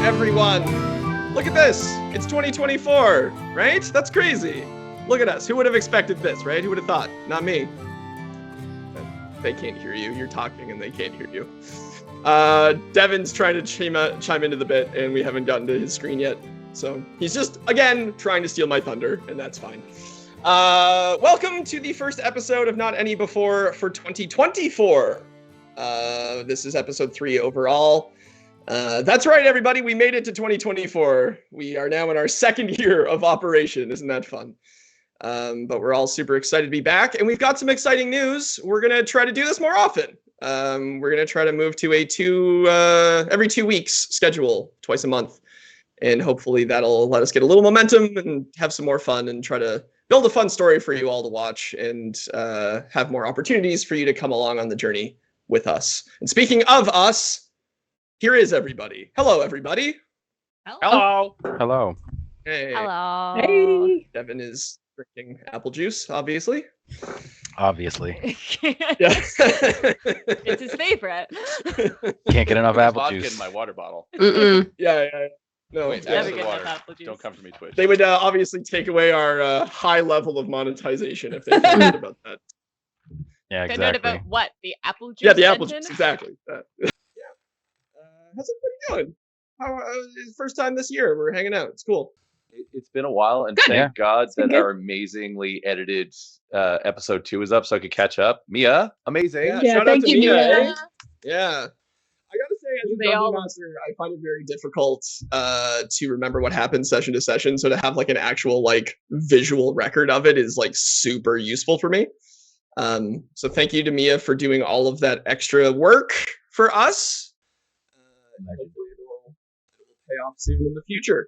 everyone. Look at this. It's 2024, right? That's crazy. Look at us. Who would have expected this, right? Who would have thought? Not me. They can't hear you. You're talking and they can't hear you. Devin's trying to chime into the bit, and we haven't gotten to his screen yet. So he's just, again, trying to steal my thunder, and that's fine. Welcome to the first episode of Not Any Before for 2024. This is episode 3 overall. That's right, everybody. We made it to 2024. We are now in our second year of operation. Isn't that fun? But we're all super excited to be back, and we've got some exciting news. We're going to try to do this more often. We're going to try to move to a every 2 weeks schedule, twice a month. And hopefully that'll let us get a little momentum and have some more fun and try to build a fun story for you all to watch and have more opportunities for you to come along on the journey with us. And speaking of us, here is everybody. Hello, everybody. Hello. Hello. Hey. Hello. Hey. Devin is drinking apple juice, obviously. Obviously. Yeah. It's his favorite. Can't get enough apple vodka juice. in my water bottle. Yeah. No, wait. Never That's get water. enough apple juice. Don't come for me, Twitch. They would obviously take away our high level of monetization if they found out about that. Yeah, Find out exactly. about what? The apple juice Yeah, the apple engine? juice, exactly. Yeah. How's everybody doing? First time this year, we're hanging out. It's cool. It's been a while, and Yeah. thank God that been good. our amazingly edited episode 2 is up, so I could catch up. Mia, amazing. Yeah, shout out thank to you, Mia. Mia. Yeah. I gotta say, as a They all- dungeon master, I find it very difficult to remember what happens session to session. So to have like an actual like visual record of it is like super useful for me. So thank you to Mia for doing all of that extra work for us. Hopefully it will pay off soon in the future.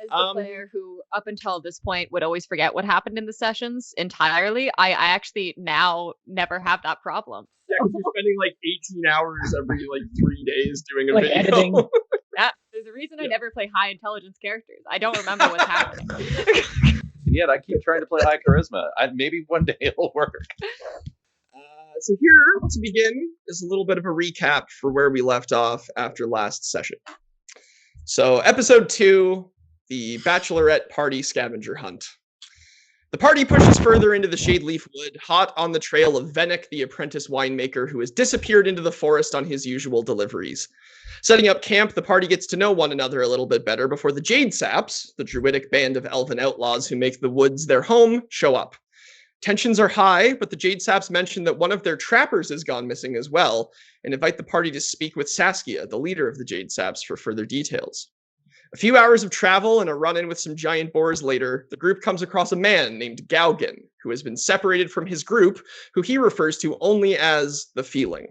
As the player who, up until this point, would always forget what happened in the sessions entirely, I actually now never have that problem. Yeah, because you're spending like 18 hours every like 3 days doing a Like video. editing. There's a reason I never play high intelligence characters. I don't remember what's happened. And yet I keep trying to play high charisma. Maybe one day it'll work. So here, to begin, is a little bit of a recap for where we left off after last session. So episode 2, the Bachelorette Party Scavenger Hunt. The party pushes further into the Shadeleaf Wood, hot on the trail of Vennick, the apprentice winemaker who has disappeared into the forest on his usual deliveries. Setting up camp, the party gets to know one another a little bit better before the Jade Saps, the druidic band of elven outlaws who make the woods their home, show up. Tensions are high, but the Jade Saps mention that one of their trappers has gone missing as well, and invite the party to speak with Saskia, the leader of the Jade Saps, for further details. A few hours of travel and a run-in with some giant boars later, the group comes across a man named Gaugen, who has been separated from his group, who he refers to only as the Feeling.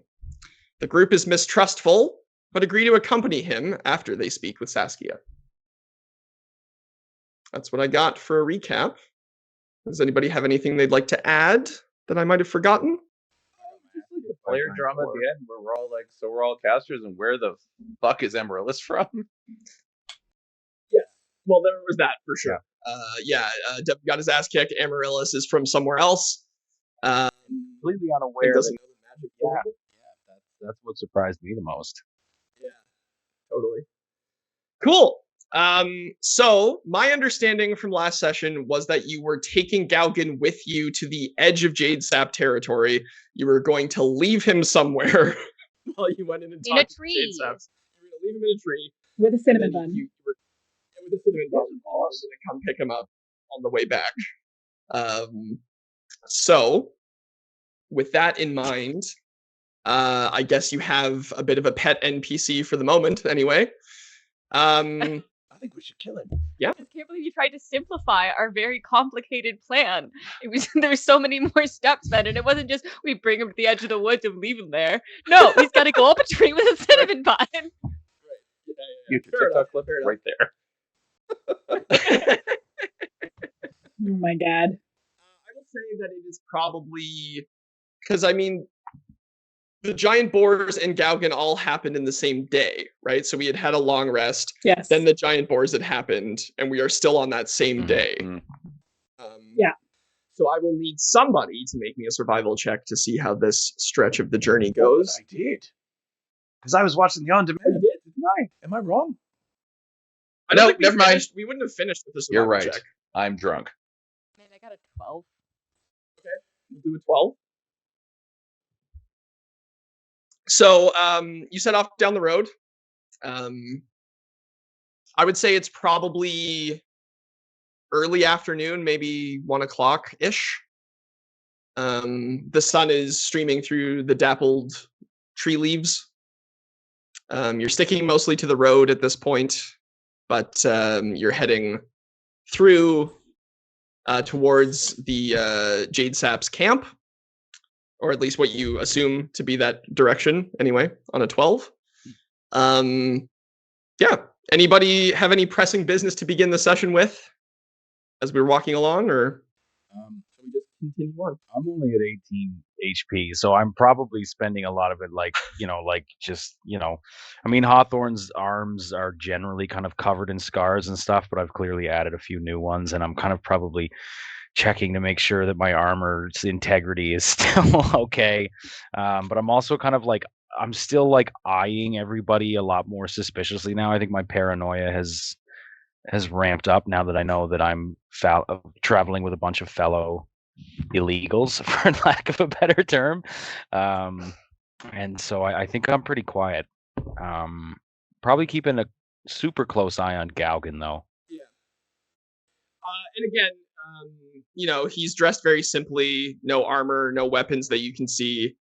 The group is mistrustful, but agree to accompany him after they speak with Saskia. That's what I got for a recap. Does anybody have anything they'd like to add that I might have forgotten? The player drama at the end where we're all like, so we're all casters, and where the fuck is AMARYLLIS from? Well, there was that for sure. Devin got his ass kicked. AMARYLLIS is from somewhere else. Completely He unaware. doesn't know the magic. Yeah, that's what surprised me the most. Yeah, totally. Cool. So my understanding from last session was that you were taking Gaugen with you to the edge of Jade Sap territory. You were going to leave him somewhere while you went in and In talked a to Jade tree. Saps. You were going to leave him in a tree. With a and cinnamon then bun. you were with a cinnamon bun. And you were going to come pick him up on the way back. So with that in mind, I guess you have a bit of a pet NPC for the moment, anyway. I think we should kill him. I just can't believe you tried to simplify our very complicated plan. It was there's so many more steps, Ben, and it wasn't just we bring him to the edge of the woods and leave him there. No, he's got to go up a tree with a cinnamon bun. Future Fair TikTok enough, clip fair right there. Oh my god. I will say that it is probably because I mean the giant boars and Gaugen all happened in the same day, right? So we had a long rest. Yes. Then the giant boars had happened, and we are still on that same day. Mhm. Yeah. So I will need somebody to make me a survival check to see how this stretch of the journey goes. I did. Because I was watching the on-demand, didn't I? Am I wrong? I don't No, think we never mind. finished- We wouldn't have finished with this. You're survival right. check. I'm drunk. Man, I got a 12. We'll do a 12. So you set off down the road. I would say it's probably early afternoon, maybe 1 o'clock ish. The sun is streaming through the dappled tree leaves. You're sticking mostly to the road at this point, but you're heading through towards the Jade Sap's camp, or at least what you assume to be that direction anyway, on a 12. Yeah. Anybody have any pressing business to begin the session with as we're walking along, or shall we just continue on? I'm only at 18 HP, so I'm probably spending a lot of it like, I mean, Hawthorne's arms are generally kind of covered in scars and stuff, but I've clearly added a few new ones, and I'm kind of probably checking to make sure that my armor's integrity is still okay. But I'm also kind of like, I'm still like eyeing everybody a lot more suspiciously now. I think my paranoia has ramped up now that I know that I'm traveling with a bunch of fellow illegals, for lack of a better term. And so I think I'm pretty quiet. Probably keeping a super close eye on Gaugen, though. Yeah. And again, he's dressed very simply, no armor, no weapons that you can see.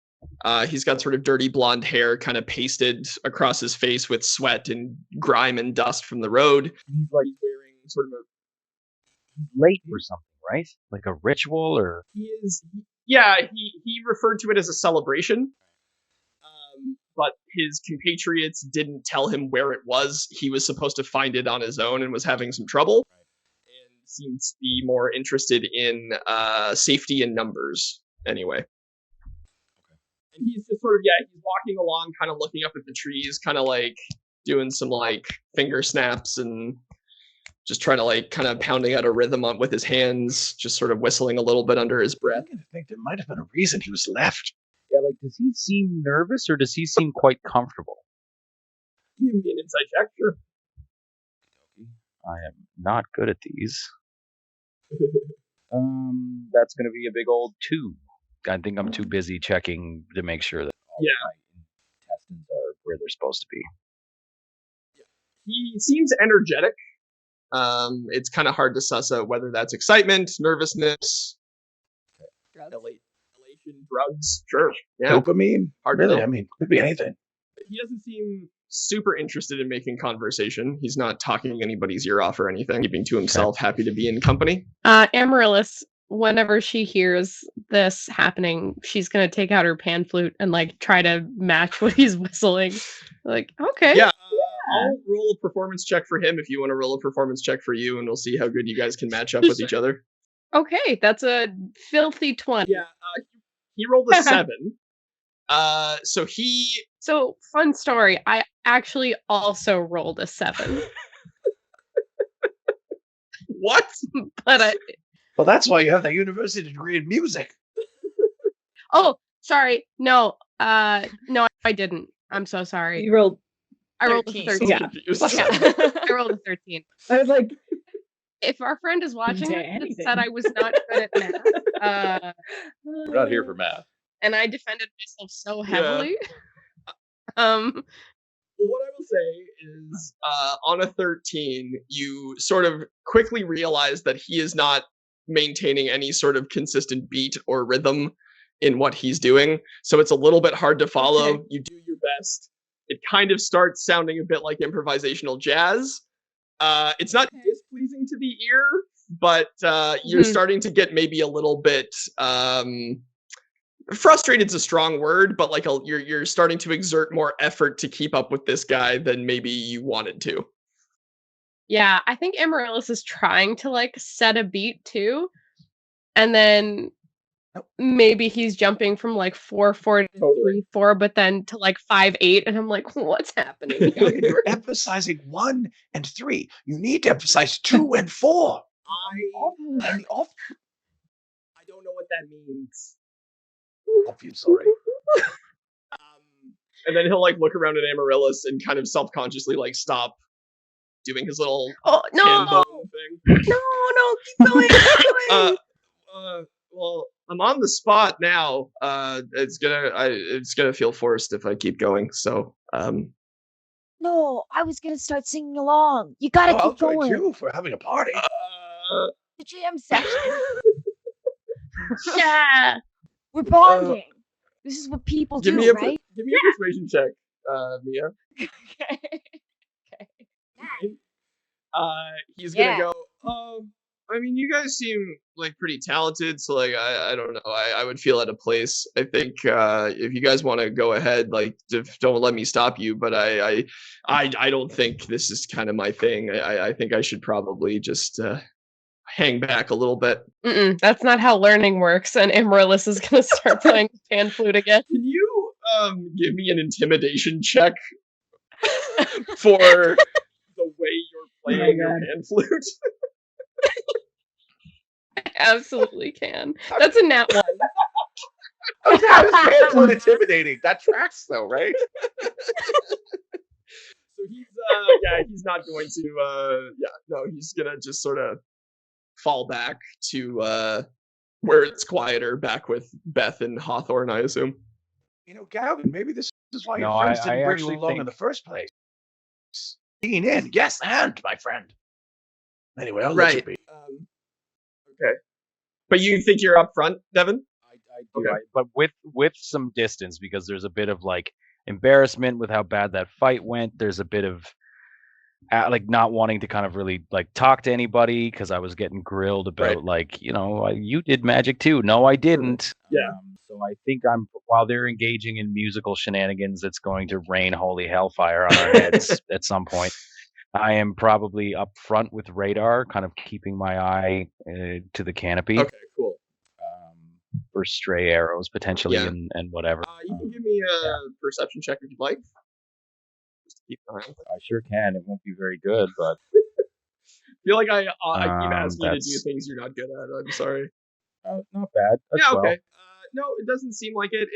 He's got sort of dirty blonde hair kind of pasted across his face with sweat and grime and dust from the road. He's like wearing sort of He's late for something, right? Like a ritual, or he is. Yeah, he referred to it as a celebration. But his compatriots didn't tell him where it was. He was supposed to find it on his own and was having some trouble. And seems to be more interested in safety and numbers anyway. And he's just sort of, he's walking along, kind of looking up at the trees, kind of like doing some like finger snaps and just trying to like kind of pounding out a rhythm with his hands, just sort of whistling a little bit under his breath. I think there might have been a reason he was left. Yeah, like, does he seem nervous or does he seem quite comfortable? Give me an insight check, sure. I am not good at these. That's going to be a big old 2. I think I'm too busy checking to make sure that all my intestines are where they're supposed to be. He seems energetic. It's kind of hard to suss out whether that's excitement, nervousness, elation, drugs. Sure. Yeah. Dopamine? Hard Really? to know. I mean, could be anything. He doesn't seem super interested in making conversation. He's not talking anybody's ear off or anything. Keeping to himself, happy to be in company. AMARYLLIS, whenever she hears this happening, she's gonna take out her pan flute and like try to match what he's whistling. Like, okay. Yeah. I'll roll a performance check for him if you want to roll a performance check for you, and we'll see how good you guys can match up with each other. Okay, that's a filthy 20. Yeah, he rolled a 7. So, fun story. I actually also rolled a 7. What? But Well, that's why you have that university degree in music. Oh, sorry. No, I didn't. I'm so sorry. You rolled. I rolled a 13. 13. Yeah. Yeah. I rolled a 13. I was like, If our friend is watching say it, that anything. said I was not good at math. We're not here for math. And I defended myself so Yeah. heavily. Well, what I will say is, on a 13, you sort of quickly realize that he is not maintaining any sort of consistent beat or rhythm in what he's doing. So it's a little bit hard to follow. Okay. You do your best. It kind of starts sounding a bit like improvisational jazz. It's not displeasing to the ear, but you're starting to get maybe a little bit frustrated's a strong word, but like you're starting to exert more effort to keep up with this guy than maybe you wanted to. Yeah, I think AMARYLLIS is trying to like set a beat too. And then maybe he's jumping from like 4/4 to 3/4, but then to like 5/8, and I'm like, what's happening? You're emphasizing 1 and 3. You need to emphasize 2 and 4. I don't know what that means. Sorry. And then he'll like look around at AMARYLLIS and kind of self-consciously like stop doing his little Oh hand no! bone thing. No, keep going. Keep going. Well, I'm on the spot now. It's gonna feel forced if I keep going. So, No, I was gonna start singing along. You gotta I'll keep join going. too for having a party. The jam section. Yeah. We're bonding. This is what people give do, me a right? give me a persuasion check, Mia. Okay. He's gonna Yeah. go. I mean, you guys seem like pretty talented, so like I don't know. I would feel out of place. I think if you guys want to go ahead, like don't let me stop you. But I don't think this is kind of my thing. I think I should probably just hang back a little bit. That's not how learning works, and Amaryllis is gonna start playing pan flute again. Can you give me an intimidation check for the way you're playing your pan flute? I absolutely can. That's a nat 1. Okay, I was pan flute intimidating. That tracks though, right? So he's not going to he's gonna just sort of fall back to where it's quieter, back with Beth and Hawthorne, I assume. You know, Gavin, maybe this is why No, your friends I didn't bring you actually along in think- the first place. Lean in, yes, and my friend. Anyway, I'll let you be. Okay. But you think you're up front, Devin? I do, Okay. but with some distance, because there's a bit of like embarrassment with how bad that fight went. There's a bit of like not wanting to kind of really like talk to anybody because I was getting grilled about Right. like, you know, you did magic too. No, I didn't. Yeah. So I think while they're engaging in musical shenanigans, that's going to rain holy hellfire on our heads at some point. I am probably up front with radar, kind of keeping my eye to the canopy Okay, cool. for stray arrows potentially Yeah. and whatever. You can give me a perception check if you'd like. Just to keep an eye on it. I sure can. It won't be very good, but I feel like I keep asking you to do that's- things you're not good at. I'm sorry. not bad. That's Yeah, well. okay. No, it doesn't seem like it.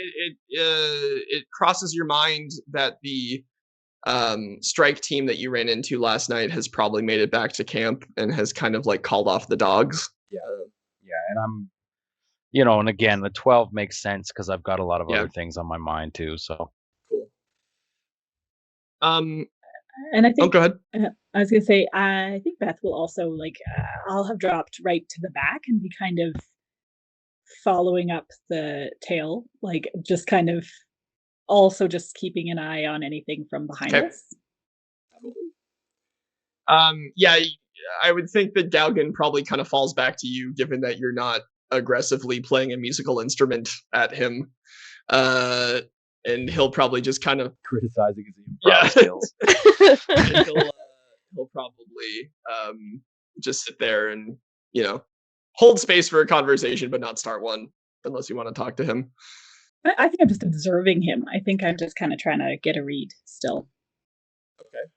It crosses your mind that the strike team that you ran into last night has probably made it back to camp and has kind of like called off the dogs. Yeah, and I'm, you know, and again, the 12 makes sense because I've got a lot of Yeah. other things on my mind too. So Cool. And I Oh, think go ahead. I was gonna say I think Beth will also like I'll have dropped right to the back and be kind of following up the tail, like just kind of also just keeping an eye on anything from behind Okay. us. Yeah, I would think that Galgan probably kind of falls back to you, given that you're not aggressively playing a musical instrument at him. And he'll probably just kind of criticizing his Yeah. improv skills. and he'll probably just sit there and hold space for a conversation, but not start one unless you want to talk to him. I think I'm just observing him. I think I'm just kind of trying to get a read still. Okay.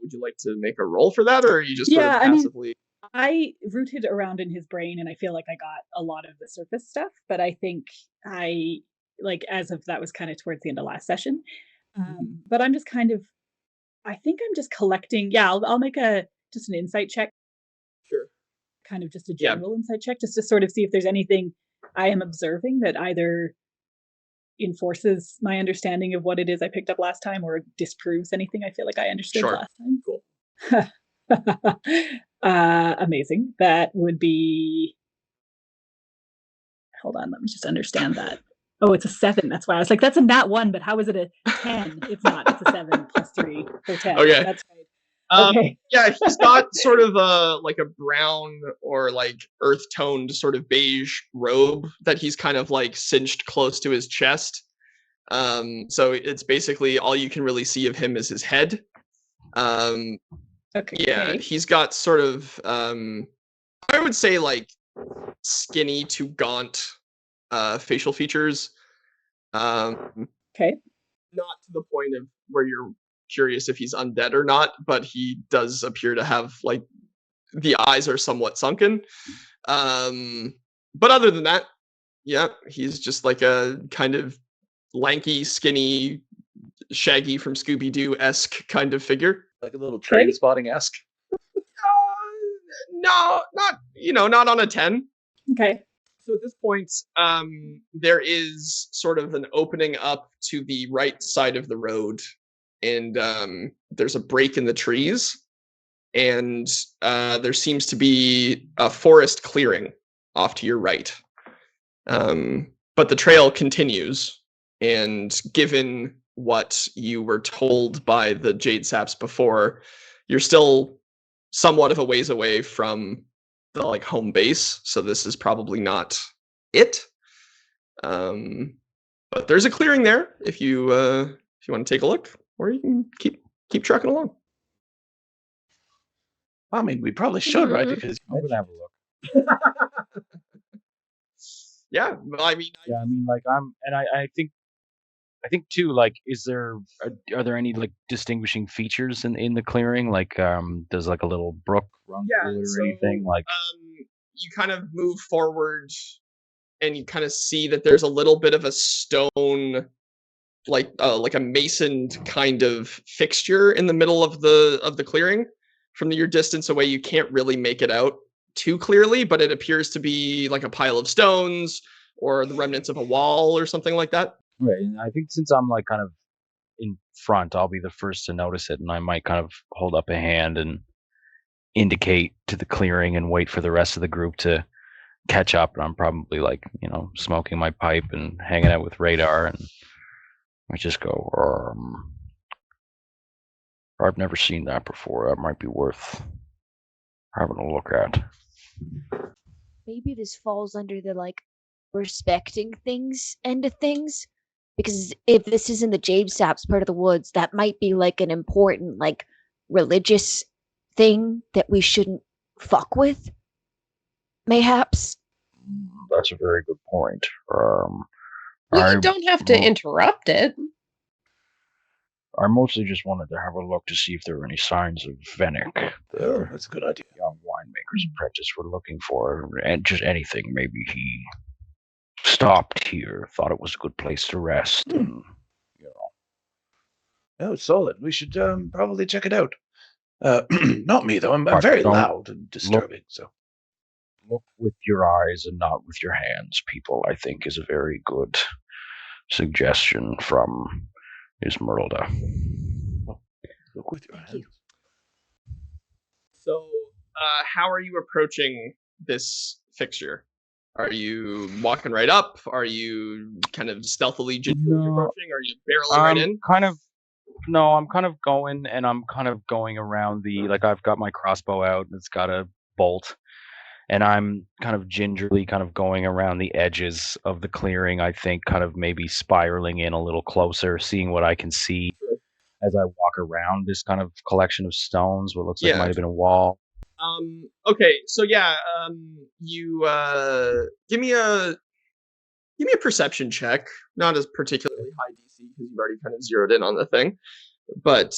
Would you like to make a roll for that, or are you just sort Yeah, of I mean- passively? I rooted around in his brain and I feel like I got a lot of the surface stuff, but I think I like as of that was kind of towards the end of last session. But I'm just kind of I think I'm just collecting. Yeah, I'll make just an insight check, Sure. kind of just a Yeah. general insight check, just to sort of see if there's anything I am observing that either enforces my understanding of what it is I picked up last time or disproves anything I feel like I understood Sure. last time. Cool. Amazing. That would be. Hold on, let me just understand that. Oh, it's a 7. That's why I was like, that's a nat 1, but how is it a 10? It's not. It's a 7 plus 3 for 10. Okay. That's right. Okay. Yeah, he's got sort of like a brown or like earth toned sort of beige robe that he's kind of like cinched close to his chest. So it's basically all you can really see of him is his head. Okay. Yeah, he's got sort of I would say like skinny to gaunt facial features. Okay. Not to the point of where you're curious if he's undead or not, but he does appear to have like the eyes are somewhat sunken. But other than that, yeah, he's just like a kind of lanky, skinny, Shaggy from Scooby-Doo-esque kind of figure. Like a little Trey? train spotting esque. No, not on a 10. Okay. So at this point, there is sort of an opening up to the right side of the road, and there's a break in the trees, and there seems to be a forest clearing off to your right. But the trail continues, and given what you were told by the Jade Saps before, you're still somewhat of a ways away from the like home base, so this is probably not it. But there's a clearing there if you want to take a look, or you can keep trucking along. I mean, we probably should, right? Because I'm gonna have a look. Yeah, I mean, Yeah, I mean, like I think too, like, are there any like distinguishing features in the clearing? Like, does like a little brook run through it or anything? Like, you kind of move forward, and you kind of see that there's a little bit of a stone, like a masoned kind of fixture in the middle of the clearing. From your distance away, you can't really make it out too clearly, but it appears to be like a pile of stones or the remnants of a wall or something like that. right, and I think since I'm like kind of in front, I'll be the first to notice it, and I might kind of hold up a hand and indicate to the clearing and wait for the rest of the group to catch up. And I'm probably like, smoking my pipe and hanging out with Radar, and I just go, I've never seen that before. That might be worth having a look at. Maybe this falls under the like respecting things end of things. Because if this is in the Jade Saps part of the woods, that might be like an important like religious thing that we shouldn't fuck with. Mayhaps. That's a very good point. You don't have to interrupt it. I mostly just wanted to have a look to see if there were any signs of Venick, oh, that's a good idea. young winemaker's apprentice we're looking for, and just anything. Maybe he stopped here, thought it was a good place to rest, and Oh, solid. We should probably check it out. Not me though. I'm But very don't loud and disturbing. So look with your eyes and not with your hands, people, I think is a very good suggestion from ISMERLDA. look with your hands. So, how are you approaching this fixture? Are you walking right up? Are you kind of stealthily gingerly approaching? Are you barreling right in? I'm kind of going, and I'm kind of going around like I've got my crossbow out, and it's got a bolt, and I'm kind of gingerly kind of going around the edges of the clearing, I think, kind of maybe spiraling in a little closer, seeing what I can see as I walk around this kind of collection of stones, what looks like might have been a wall. Okay, so yeah, you give me a perception check. Not as particularly high DC because you've already kind of zeroed in on the thing, but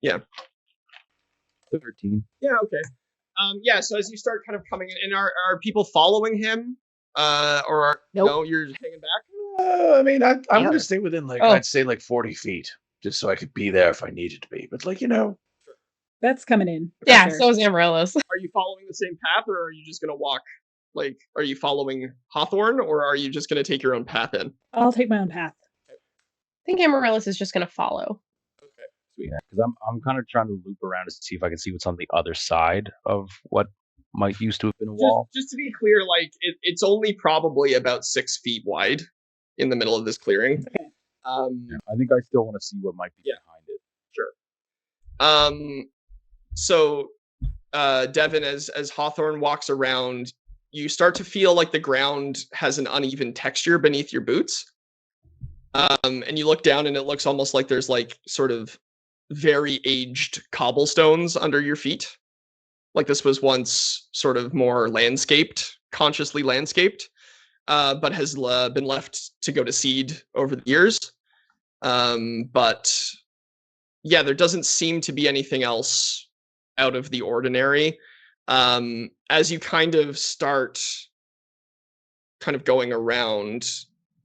yeah. 13. Yeah, okay. Yeah, so as you start kind of coming in, are people following him? Or Nope. no, you're hanging back? I mean, I'm Yeah. gonna stay within like Oh. I'd say like 40 feet, just so I could be there if I needed to be. But like That's coming in. for Yeah, sure. so is AMARYLLIS. Are you following the same path, or are you just gonna walk? Like, are you following Hawthorne, or are you just gonna take your own path in? I'll take my own path. I think AMARYLLIS is just going to follow. Okay, sweet. Yeah, because I'm kind of trying to loop around to see if I can see what's on the other side of what might used to have been a wall. Just to be clear, like it's only probably about 6 feet wide in the middle of this clearing. Okay. Yeah, I think I still want to see what might be behind it. Sure. So, Devin, as Hawthorne walks around, you start to feel like the ground has an uneven texture beneath your boots. And you look down, and it looks almost like there's like sort of very aged cobblestones under your feet. Like this was once sort of more landscaped, consciously landscaped, but has been left to go to seed over the years. But yeah, there doesn't seem to be anything else out of the ordinary. As you kind of start kind of going around,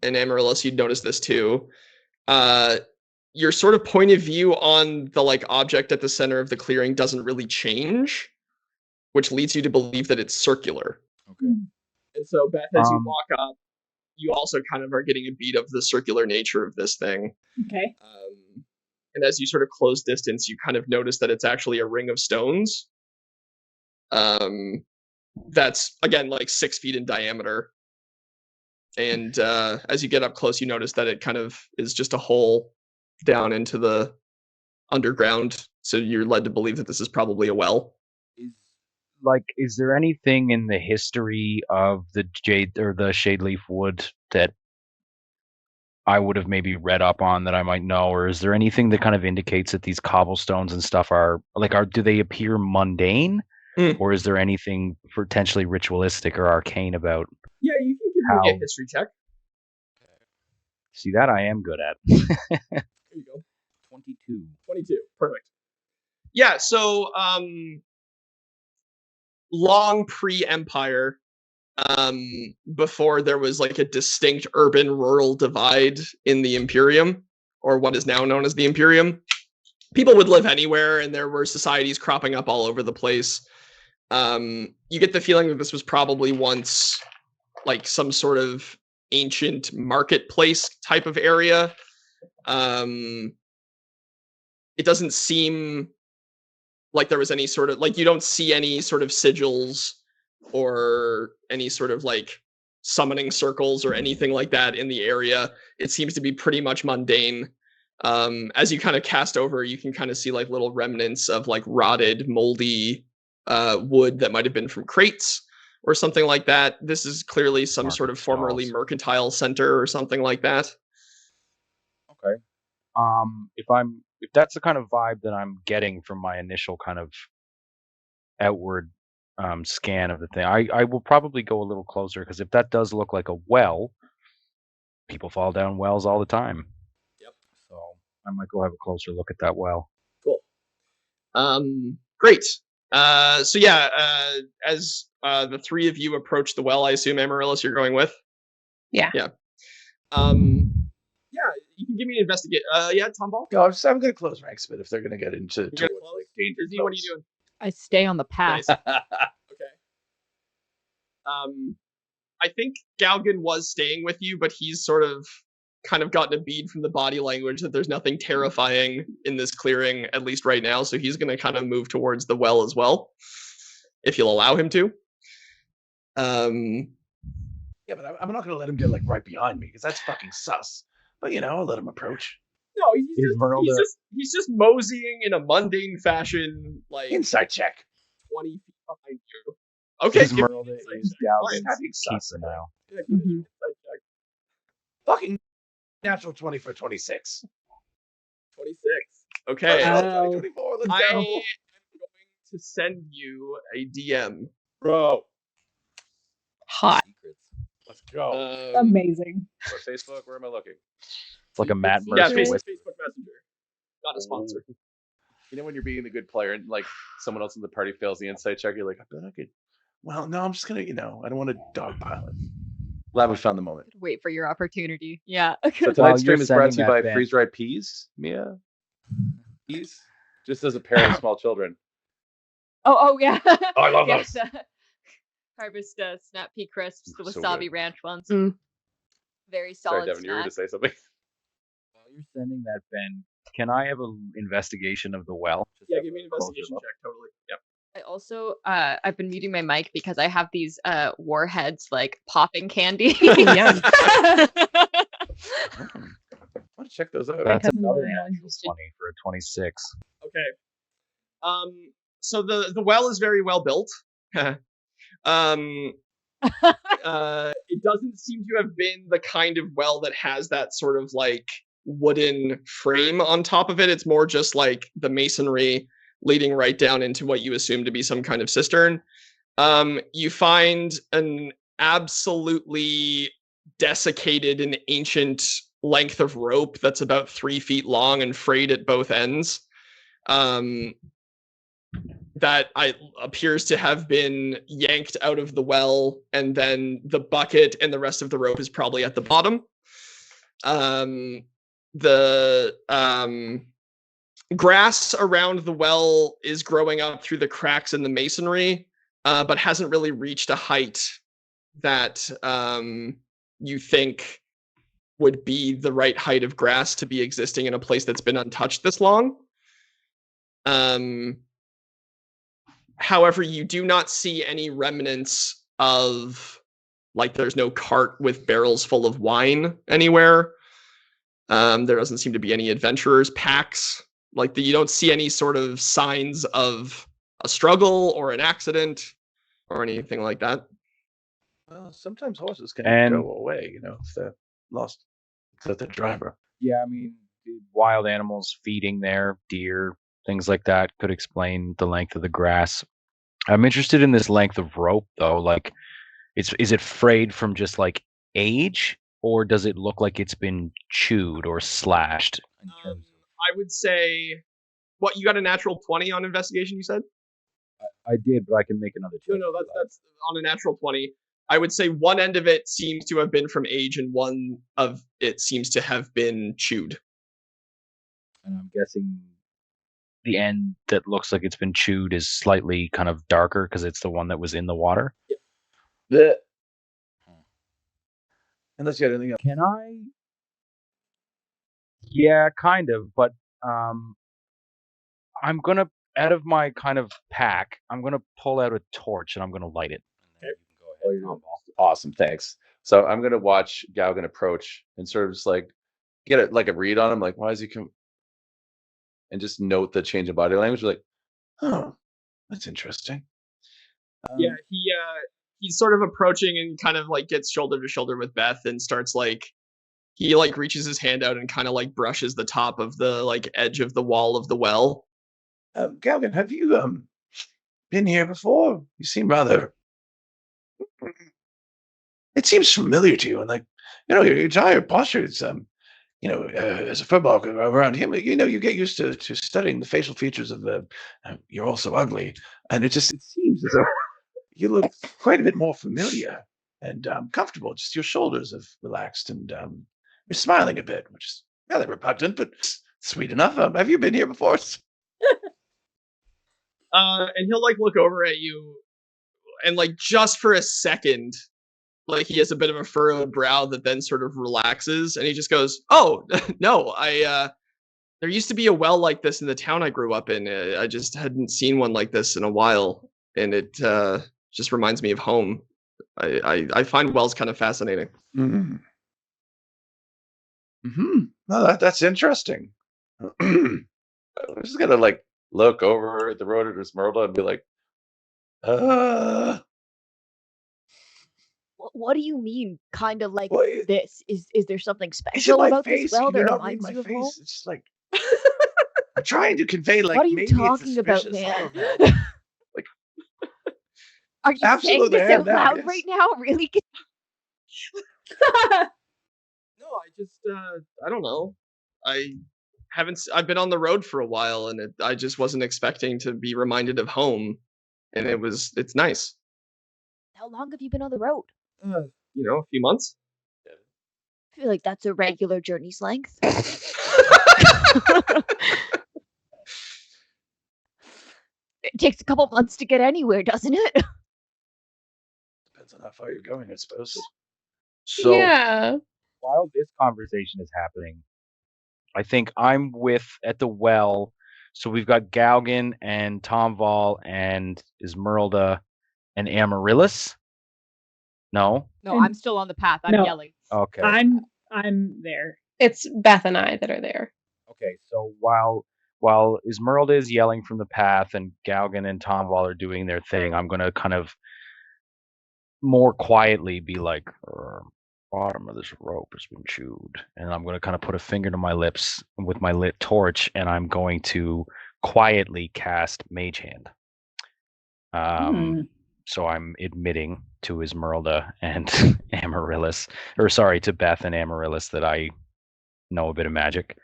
and AMARYLLIS, you'd notice this too, your sort of point of view on the like object at the center of the clearing doesn't really change, which leads you to believe that it's circular. Okay. And so, Beth, as you walk up, you also kind of are getting a beat of the circular nature of this thing. Okay. And as you sort of close distance, you kind of notice that it's actually a ring of stones. That's, again, like 6 feet in diameter. And as you get up close, you notice that it kind of is just a hole down into the underground. So you're led to believe that this is probably a well. Is there anything in the history of the jade or the shadeleaf wood that I would have maybe read up on that I might know, or is there anything that kind of indicates that these cobblestones and stuff do they appear mundane, or is there anything potentially ritualistic or arcane about? Yeah, you can give me a history check. See, that I am good at. There you go. 22. 22. Perfect. Yeah, so long pre-Empire, before there was like a distinct urban-rural divide in the Imperium, or what is now known as the Imperium, people would live anywhere, and there were societies cropping up all over the place. You get the feeling that this was probably once like some sort of ancient marketplace type of area. It doesn't seem like there was any sort of, like, you don't see any sort of sigils or any sort of like summoning circles or anything like that in the area. It seems to be pretty much mundane. As you kind of cast over, you can kind of see like little remnants of like rotted, moldy wood that might have been from crates or something like that. This is clearly some sort of formerly mercantile center or something like that. Okay. If that's the kind of vibe that I'm getting from my initial kind of outward scan of the thing, I will probably go a little closer, because if that does look like a well, people fall down wells all the time. Yep. So I might go have a closer look at that well. Cool. Great. So yeah, as the three of you approach the well, I assume Amaryllis you're going with? Yeah. Yeah. Yeah, you can give me an investigate. Yeah, TOMVALL? No, I'm going to close ranks, but if they're going to get into You're gonna close? like danger, Izzy, what are you doing? I stay on the path. Nice. Okay. I think Galgan was staying with you, but he's sort of kind of gotten a bead from the body language that there's nothing terrifying in this clearing, at least right now. So he's going to kind of move towards the well as well, if you'll allow him to. Yeah, but I'm not going to let him get like right behind me, because that's fucking sus. But you know, I'll let him approach. No, he's just moseying in a mundane fashion, like Insight check. 20 feet behind you. Okay, ISMERLDA is Galgan's Galgan's keeper now. Yeah, give me an insight check. Fucking natural 20 for 26. 26. Okay. Wow. 24, let's I am go. going to send you a DM. Bro. Hot. Secrets. Let's go. Amazing. So Facebook, where am I looking? It's like a Matt Yeah, Mercer Facebook, with Facebook Messenger. Not a sponsor. You know when you're being a good player and like someone else in the party fails the insight check, you're like, I bet I could. Well, no, I'm just gonna, I don't want to dogpile it. Glad we found the moment. Wait for your opportunity. Yeah. So While tonight's you're stream is brought to you sending by that, Ben. Freeze Dried Peas, Mia. Peas, just as a parent of small children. Oh yeah. Oh, I love Yes, those. Harvest snap pea crisps, the So wasabi good. ranch ones. Mm. Very Sorry, solid Devin, you were snack. going to say something. While you're sending that, Ben, can I have an investigation of the well? Yeah, give me an investigation check. Totally. Yep. I also I've been muting my mic because I have these warheads like popping candy. Yum. I want to check those out. That's cousin another Lorraine natural used to- 20 for a 26. Okay. So the well is very well built. It doesn't seem to have been the kind of well that has that sort of like wooden frame on top of it. It's more just like the masonry leading right down into what you assume to be some kind of cistern. You find an absolutely desiccated and ancient length of rope that's about 3 feet long and frayed at both ends. That appears to have been yanked out of the well, and then the bucket and the rest of the rope is probably at the bottom. the grass around the well is growing up through the cracks in the masonry, but hasn't really reached a height that you think would be the right height of grass to be existing in a place that's been untouched this long. However, you do not see any remnants of, like, there's no cart with barrels full of wine anywhere. There doesn't seem to be any adventurers' packs. Like, you don't see any sort of signs of a struggle or an accident or anything like that. Well, sometimes horses can And- go away, you know, if they're lost. Except the driver. Yeah, I mean, wild animals feeding there, deer, things like that could explain the length of the grass. I'm interested in this length of rope, though. Like, is it frayed from just like age, or does it look like it's been chewed or slashed? In terms I would say, what, you got a natural 20 on investigation, you said? I did, but I can make another check. No, that's on a natural 20. I would say one end of it seems to have been from age and one of it seems to have been chewed. And I'm guessing the end that looks like it's been chewed is slightly kind of darker because it's the one that was in the water. Blech. Unless you had anything else. Can I? Yeah, kind of, but I'm gonna, out of my kind of pack, I'm gonna pull out a torch and I'm gonna light it. And then you can go ahead, Tomball. Awesome, thanks. So I'm gonna watch Galgan approach and sort of just like get it like a read on him, like why is he come, and just note the change in body language, like, oh, that's interesting. Yeah, he's sort of approaching and kind of like gets shoulder to shoulder with Beth and starts like, he like reaches his hand out and kind of like brushes the top of the like edge of the wall of the well. Galgan, have you been here before? You seem rather. It seems familiar to you, and like, you know, your entire posture is you know, as a football around him, you know, you get used to studying the facial features of the. You're also ugly, and it seems as though you look quite a bit more familiar and comfortable. Just your shoulders have relaxed, and you're smiling a bit, which is rather repugnant, but sweet enough. Have you been here before? And he'll like look over at you, and like just for a second, like he has a bit of a furrowed brow that then sort of relaxes, and he just goes, "Oh, no, there used to be a well like this in the town I grew up in. I just hadn't seen one like this in a while, and it just reminds me of home. I find wells kind of fascinating." Mm-hmm. No, that's interesting. I'm just gonna like look over at the road at ISMERLDA and be like, What do you mean, kind of like Well, this? Is there something is it special my about face? this well Can you that not read reminds my you of home? face? It's just like I'm trying to convey, like, What are you maybe it's talking about, suspicious. man? Like, Are you saying absolutely, this I am out now, loud yes. right now? Really? No, I just I don't know. I've been on the road for a while, and I just wasn't expecting to be reminded of home, and it's nice. How long have you been on the road? You know, a few months. I feel like that's a regular journey's length. It takes a couple months to get anywhere, doesn't it? Depends on how far you're going, I suppose. So Yeah. While this conversation is happening, I think I'm at the well. So we've got Galgan and TOMVALL and ISMERLDA and AMARYLLIS. No? No, And- I'm still on the path. I'm No. yelling. Okay. I'm there. It's Beth and I that are there. Okay. So while ISMERLDA is yelling from the path and Galgan and TOMVALL are doing their thing, I'm gonna kind of more quietly be like, bottom of this rope has been chewed, and I'm going to kind of put a finger to my lips with my lit torch, and I'm going to quietly cast Mage Hand. So I'm admitting to ISMERLDA and AMARYLLIS, or sorry, to Beth and AMARYLLIS, that I know a bit of magic.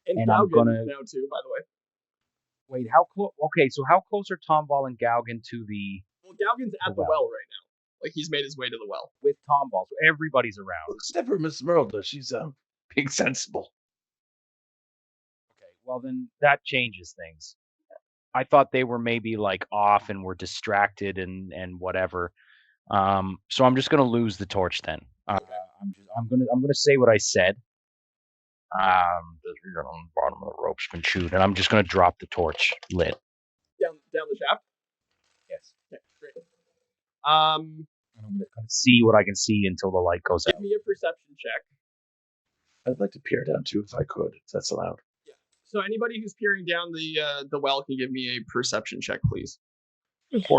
And I'm Galgan gonna- now too, by the way. Wait, how close? Okay, so how close are TOMVALL and Galgan to the Well, Galgan's at the well. well right now. Like, he's made his way to the well. with TOMVALL? So everybody's around. except for Miss Merlda, she's being sensible. Well, then that changes things. I thought they were maybe like off and were distracted and whatever. So I'm just gonna lose the torch then. I'm gonna say what I said. The on the bottom of the rope's been chewed, and I'm just gonna drop the torch lit. Down the shaft. Yes. Okay, great. And I'm gonna kind of see what I can see until the light goes Give out. me a perception check. I'd like to peer down too, if I could, if that's allowed. Yeah. So anybody who's peering down the well can give me a perception check, please. 14.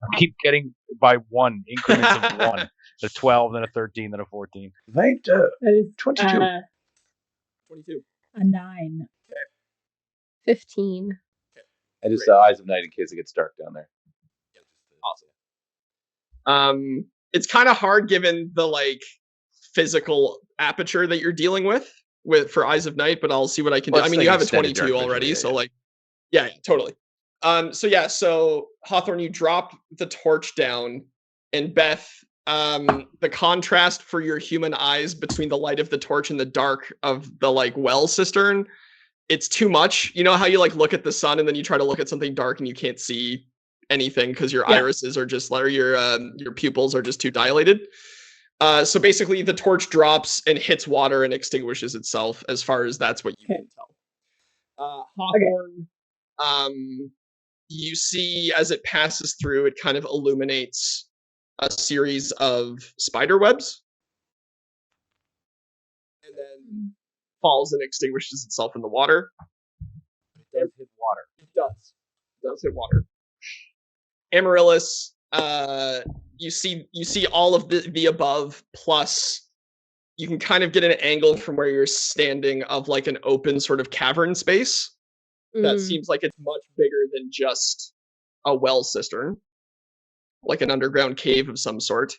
I keep getting by one increments of one. A 12, then a 13, then a 14. Right, That is 22. 22. A 9. 15. And just the eyes of night in case it gets dark down there. Awesome. It's kind of hard given the like physical aperture that you're dealing with for Eyes of Night, but I'll see what I can do. I mean, you have a 22 already, so like, yeah, totally. So Hawthorne, you drop the torch down, and Beth, the contrast for your human eyes between the light of the torch and the dark of the like well cistern, it's too much. You know how you like look at the sun and then you try to look at something dark and you can't see anything because your irises are just, or your pupils are just too dilated. So basically the torch drops and hits water and extinguishes itself, as far as that's what you can tell. Hawthorne, you see as it passes through, it kind of illuminates a series of spider webs and then falls and extinguishes itself in the water. It does hit water. It does hit water. Amaryllis, you see all of the above, plus you can kind of get an angle from where you're standing of like an open sort of cavern space that seems like it's much bigger than just a well cistern, like an underground cave of some sort.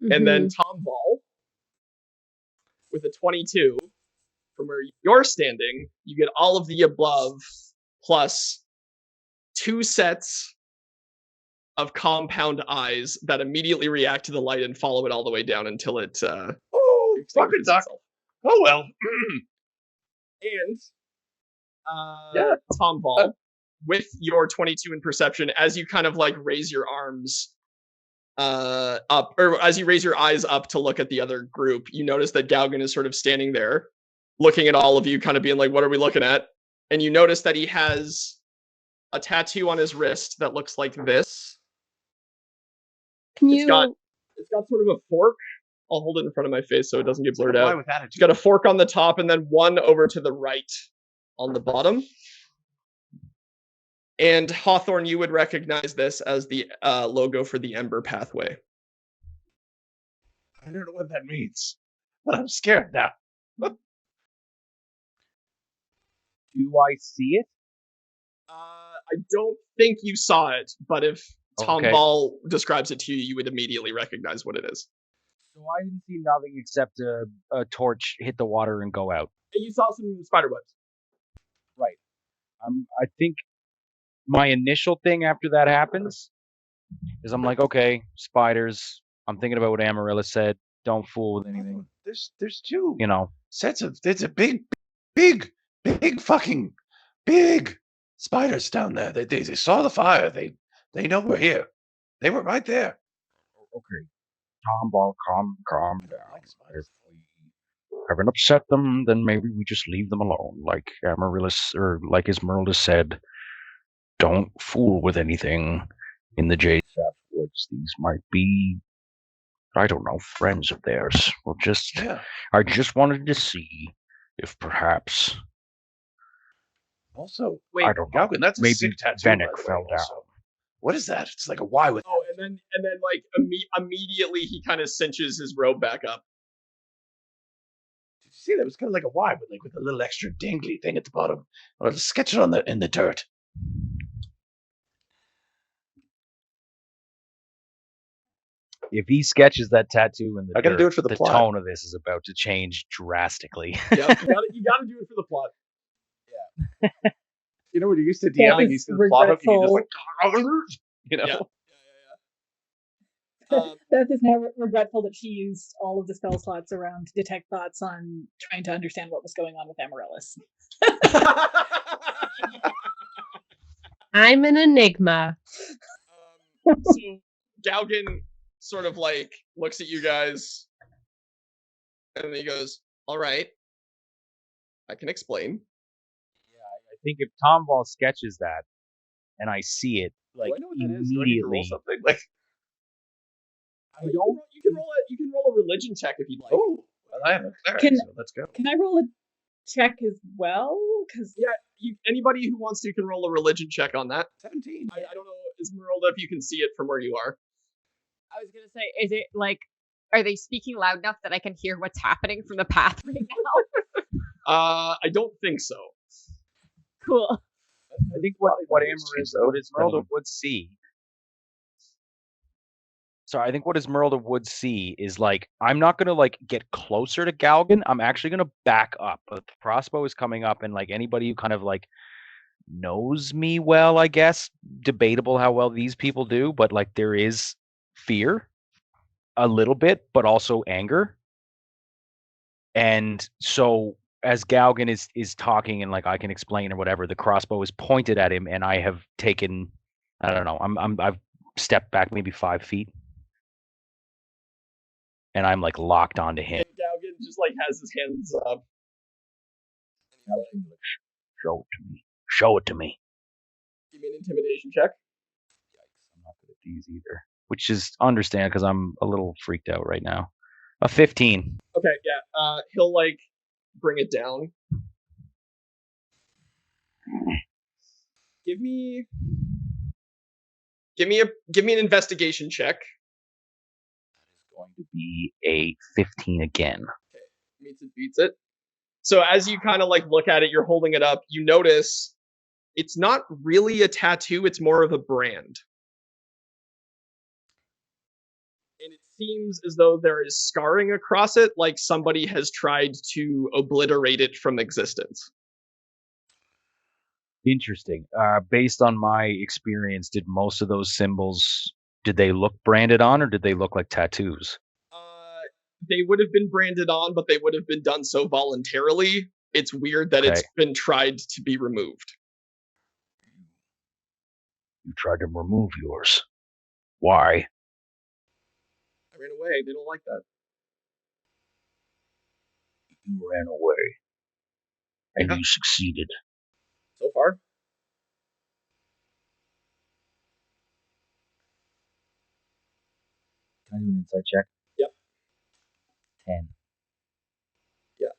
And then TOMVALL, with a 22, from where you're standing, you get all of the above, plus 2 sets of compound eyes that immediately react to the light and follow it all the way down until it fucking duck. itself. Oh well. And TOMVALL, with your 22 in perception, as you kind of like raise your arms up, or as you raise your eyes up to look at the other group, you notice that Galgan is sort of standing there looking at all of you, kind of being like, what are we looking at? And you notice that he has a tattoo on his wrist that looks like this. It's got sort of a fork. I'll hold it in front of my face so it doesn't get blurred out. It's got a fork on the top and then one over to the right on the bottom. And Hawthorne, you would recognize this as the logo for the Ember Pathway. I don't know what that means, but I'm scared now. Do I see it? I don't think you saw it, but if TOMVALL describes it to you, you would immediately recognize what it is. So I didn't see nothing except a torch hit the water and go out. You saw some spider webs. Right. I think my initial thing after that happens is I'm like, okay, spiders. I'm thinking about what Amaryllis said. Don't fool with anything. There's 2 sets of. There's a big fucking big spiders down there. They saw the fire. They know we're here. They were right there. Okay. TOMVALL, calm down. If we haven't upset them, then maybe we just leave them alone. Like Amaryllis, or like ISMERLDA said, don't fool with anything in the Jade Sap Woods. These might be, I don't know, friends of theirs. I just wanted to see if perhaps. Also, I don't know. Galgan, that's a maybe sick tattoo. Fennec fell down. What is that? It's like a Y with. Oh, and then like immediately he kind of cinches his robe back up. Did you see that? It was kind of like a Y, but like with a little extra dingly thing at the bottom. Or sketch it in the dirt. If he sketches that tattoo in the I gotta dirt, do it for the plot. tone of this is about to change drastically. Yep, you gotta do it for the plot. Yeah. You know when you're used to DMing, you see the plot hook, and you just like, Yeah. Beth is now regretful that she used all of the spell slots around detect thoughts on trying to understand what was going on with Amaryllis. I'm an enigma. So Galgan sort of like looks at you guys, and then he goes, "All right, I can explain." I think if TOMVALL sketches that, and I see it, like Do I know what that is? Do I need to roll immediately, something? Like, I don't. You can roll a religion check if you'd like. Oh, well, I am a cleric, Can- so let's go. Can I roll a check as well? Because Yeah, anybody who wants to can roll a religion check on that. 17. I don't know, Esmeralda, if you can see it from where you are. I was gonna say, is it like, are they speaking loud enough that I can hear what's happening from the path right now? I don't think so. Cool. I think what Esmeralda would see. Sorry, I think what Esmeralda would see is like, I'm not gonna like get closer to Galgan. I'm actually gonna back up. But the crossbow is coming up, and like anybody who kind of like knows me well, I guess, debatable how well these people do, but like there is fear a little bit, but also anger. And so as Galgan is talking and like I can explain or whatever, the crossbow is pointed at him, and I have taken, I don't know, I've stepped back maybe 5 feet, and I'm like locked onto him. And Galgan just like has his hands up. Show it to me. Show it to me. Give me an intimidation check. I'm not good at these either, which is understand because I'm a little freaked out right now. A 15. Okay, yeah. He'll like bring it down. Give me an investigation check. Going to be a 15 again. Meets it, beats it. So as you kind of like look at it, you're holding it up, you notice it's not really a tattoo, it's more of a brand. And it seems as though there is scarring across it, like somebody has tried to obliterate it from existence. Interesting. Based on my experience, did most of those symbols, did they look branded on, or did they look like tattoos? They would have been branded on, but they would have been done so voluntarily. It's weird that it's been tried to be removed. You tried to remove yours. Why? I ran away. They don't like that. You ran away. And you succeeded. So far. Can I do an insight check? Yep. 10. Yeah.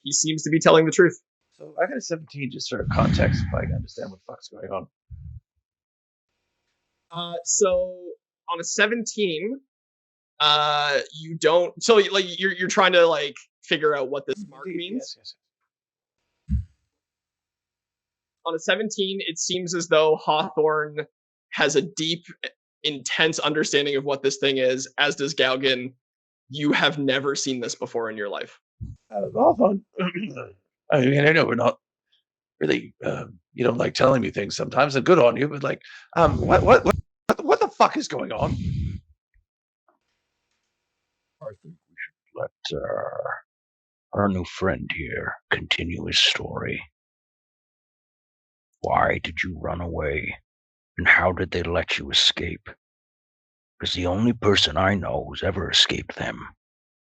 He seems to be telling the truth. So I got a 17 just for context if I can understand what the fuck's going on. So on a 17, you don't. So like you're trying to like figure out what this mark means. Yes. On a 17, it seems as though Hawthorne has a deep, intense understanding of what this thing is, as does Galgan. You have never seen this before in your life. Hawthorne, I mean, I know we're not really, you don't like telling me things sometimes, and good on you, but like, what the fuck is going on? I think we should let our new friend here continue his story. Why did you run away? And how did they let you escape? Because the only person I know who's ever escaped them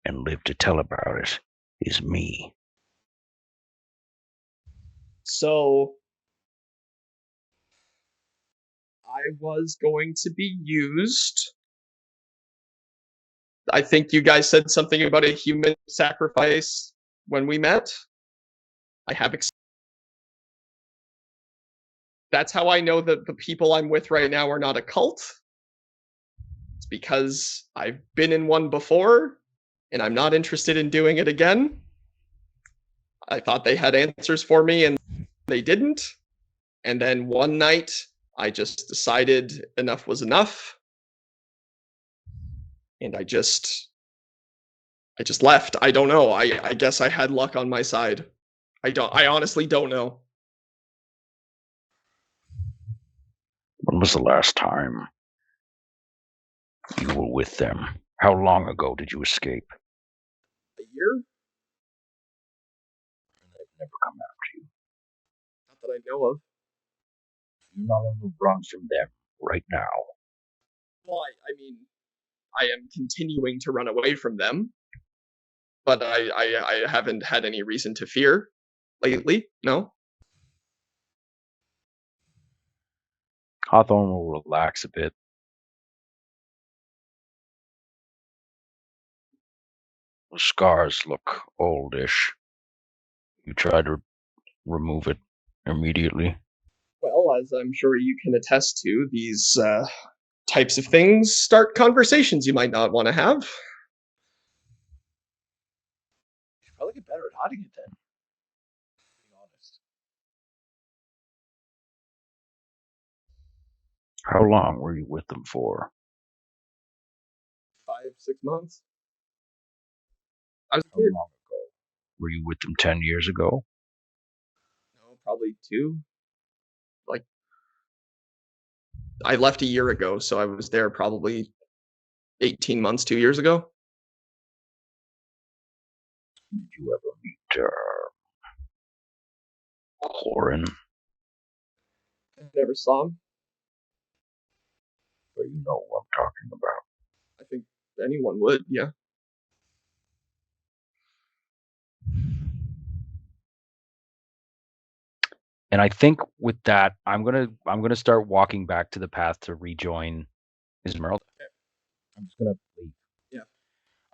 and lived to tell about it is me. So I was going to be used. I think you guys said something about a human sacrifice when we met. I have that's how I know that the people I'm with right now are not a cult. It's because I've been in one before, and I'm not interested in doing it again. I thought they had answers for me, and they didn't. And then one night, I just decided enough was enough. And I just left. I don't know. I guess I had luck on my side. I honestly don't know. When was the last time you were with them? How long ago did you escape? A year? And they've never come after that I know of. You're not on the run from them right now. Well, I mean, I am continuing to run away from them, but I haven't had any reason to fear lately. No. Hawthorne will relax a bit. The scars look oldish. You try to remove it immediately. Well, as I'm sure you can attest to, these types of things start conversations you might not want to have. You should probably get better at hiding it then. Being honest. How long were you with them for? 5, 6 months. I was a How kid. long ago? Were you with them 10 years ago? No, probably 2. Like, I left a year ago, so I was there probably 18 months, 2 years ago. Did you ever meet Corin? I never saw him. Or you know what I'm talking about? I think anyone would, yeah. And I think with that, I'm gonna start walking back to the path to rejoin ISMERLDA. I'm just gonna leave. Yeah.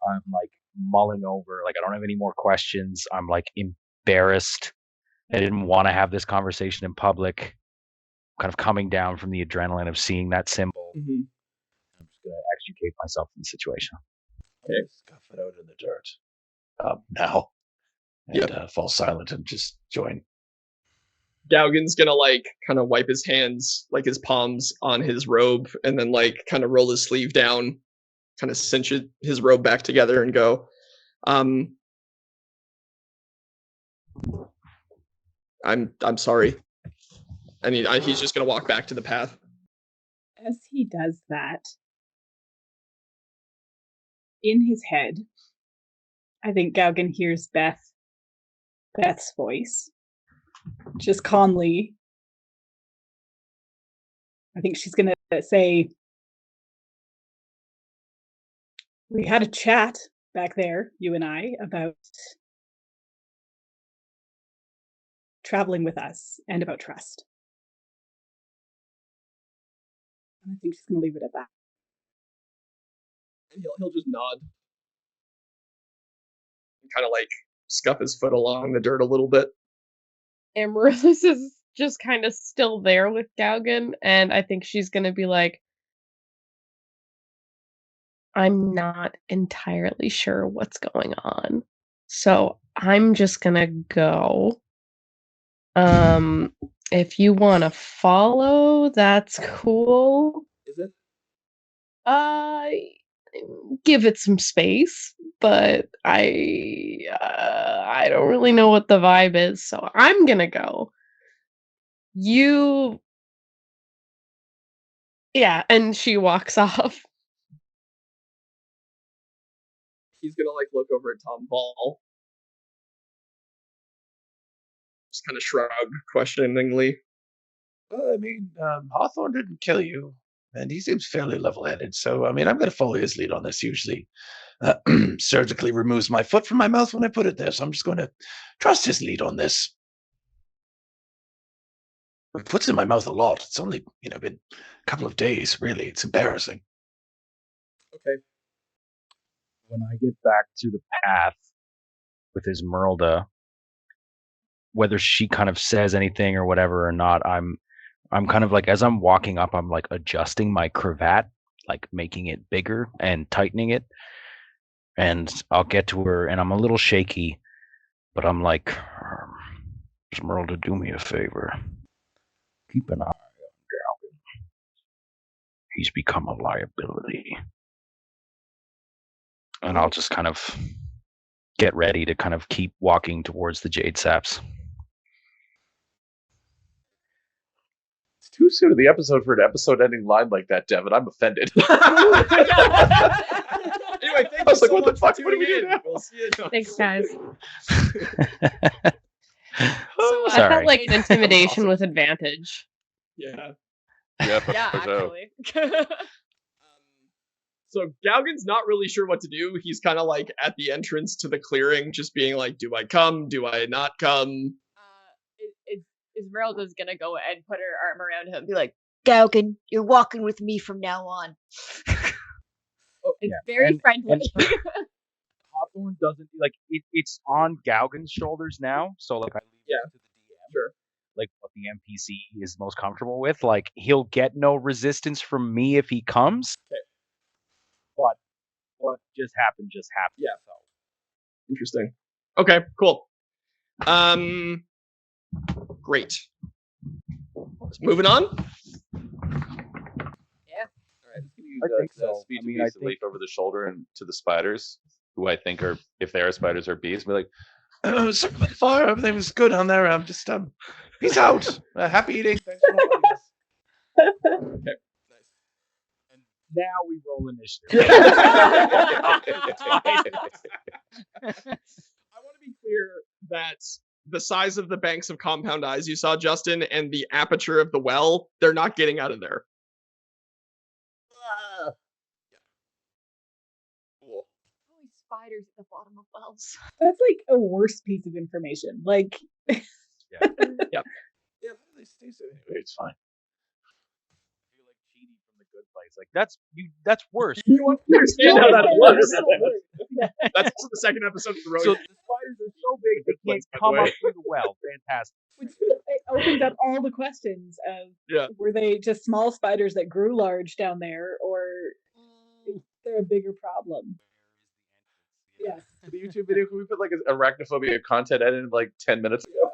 I'm like mulling over, like I don't have any more questions. I'm like embarrassed. I didn't want to have this conversation in public. Kind of coming down from the adrenaline of seeing that symbol. Mm-hmm. I'm just gonna extricate myself from the situation. Okay. Scuff it out in the dirt. Now. And fall silent and just join. Gaugen's gonna like kind of wipe his hands, like his palms on his robe, and then like kind of roll his sleeve down, kind of cinch his robe back together and go, I'm sorry. And he's just gonna walk back to the path. As he does that, in his head, I think Gaugen hears Beth's voice. Just calmly. I think she's gonna say, we had a chat back there, you and I, about traveling with us and about trust. And I think she's gonna leave it at that. And he'll just nod. And kind of like scuff his foot along the dirt a little bit. Amaryllis is just kind of still there with Gaugen, and I think she's gonna be like, I'm not entirely sure what's going on, so I'm just gonna go. If you want to follow, that's cool. Is it? Give it some space, but I don't really know what the vibe is, so I'm gonna go. Yeah, and she walks off. He's gonna like look over at TOMVALL. Just kind of shrug questioningly. Well, I mean, Hawthorne didn't kill you, and he seems fairly level-headed. So, I mean, I'm going to follow his lead on this. Usually, surgically removes my foot from my mouth when I put it there. So I'm just going to trust his lead on this. It puts in my mouth a lot. It's only been a couple of days. Really, it's embarrassing. Okay. When I get back to the path with ISMERLDA, whether she kind of says anything or whatever or not, I'm kind of like, as I'm walking up, I'm like adjusting my cravat, like making it bigger and tightening it. And I'll get to her, and I'm a little shaky, but I'm like, ISMERLDA, do me a favor. Keep an eye on Gaugen. He's become a liability. And I'll just kind of get ready to kind of keep walking towards the Jade Saps. It's too soon in the episode for an episode-ending line like that, Devin. I'm offended. Anyway, thank I was you like, so what the much fuck? for What do we tuning do in. now? We'll see you. Thanks, guys. So, I felt Sorry. like an intimidation Awesome. with advantage. Yeah. Yeah, yeah, for sure. actually. So Galgan's not really sure what to do. He's kind of like at the entrance to the clearing, just being like, do I come? Do I not come? Ismeralda's gonna go and put her arm around him and be like, Galgan, you're walking with me from now on. it's very friendly. Hawthorne doesn't like it's on Galgan's shoulders now, so like I leave it to the DM. Sure. Like what the NPC is most comfortable with. Like he'll get no resistance from me if he comes. Okay. But what just happened. Yeah. Interesting. Okay, cool. Great. Moving on. I think so. Speed I mean, to I beast think- leap over the shoulder and to the spiders, who I think are, if they are spiders or bees, be like, Fire, everything's good on there. I'm just peace out. Happy eating. Thanks for all of this. Now we roll initiative. I want to be clear that the size of the banks of compound eyes you saw, Justin, and the aperture of the well, they're not getting out of there. Cool. Only spiders at the bottom of wells. That's like a worse piece of information. Like, Yeah, how do they stay so anyway? It's fine. You're like Genie from the Good Place. Like that's worse. You understand how that works. Yeah. That's also the second episode of the road. So the spiders are so big they can't come up through the well. Fantastic. Which it opens up all the questions of Yeah. were they just small spiders that grew large down there, or is there a bigger problem? Yeah. The YouTube video, can we put like arachnophobia content edited like 10 minutes ago?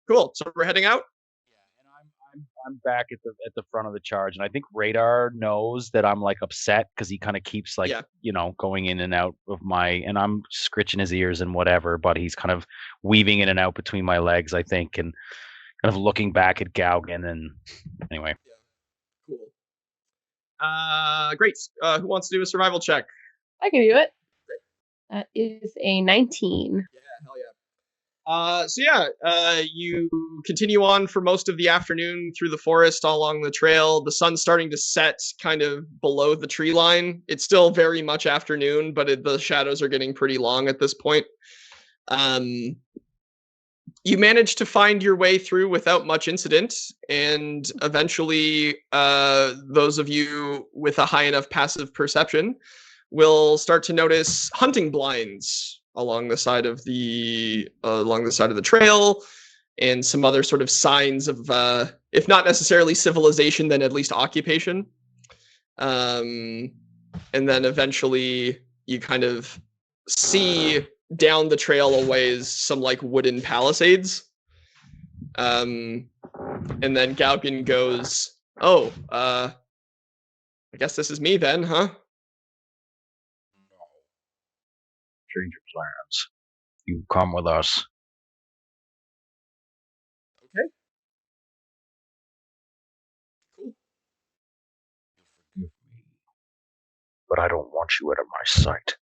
Cool. So we're heading out. And I'm back at the front of the charge, and I think Radar knows that I'm like upset because he kind of keeps like going in and out of and I'm scritching his ears and whatever, but he's kind of weaving in and out between my legs, I think, and kind of looking back at Galgan. And anyway, Cool. Great. Who wants to do a survival check? I can do it. That is a 19. Yeah, hell yeah. You continue on for most of the afternoon through the forest all along the trail. The sun's starting to set kind of below the tree line. It's still very much afternoon, but the shadows are getting pretty long at this point. You manage to find your way through without much incident, and eventually those of you with a high enough passive perception will start to notice hunting blinds along the side of the trail, and some other sort of signs of, if not necessarily civilization, then at least occupation. And then eventually you kind of see down the trail a ways some like wooden palisades. And then Galgan goes, "Oh, I guess this is me then, huh?" change your plans. You come with us. Okay. Cool. Forgive me, but I don't want you out of my sight.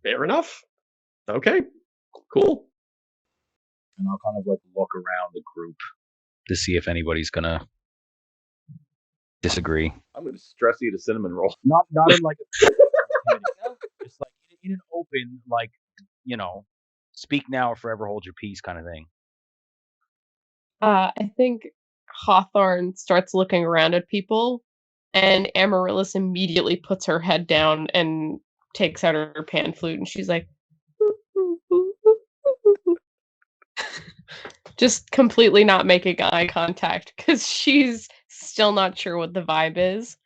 Fair enough. Okay. Cool. And I'll kind of like look around the group to see if anybody's gonna disagree. I'm going to stress eat a cinnamon roll. Not in like a just like in an open, like, speak now or forever hold your peace kind of thing. I think Hawthorne starts looking around at people, and Amaryllis immediately puts her head down and takes out her pan flute, and she's like, just completely not making eye contact because she's still not sure what the vibe is.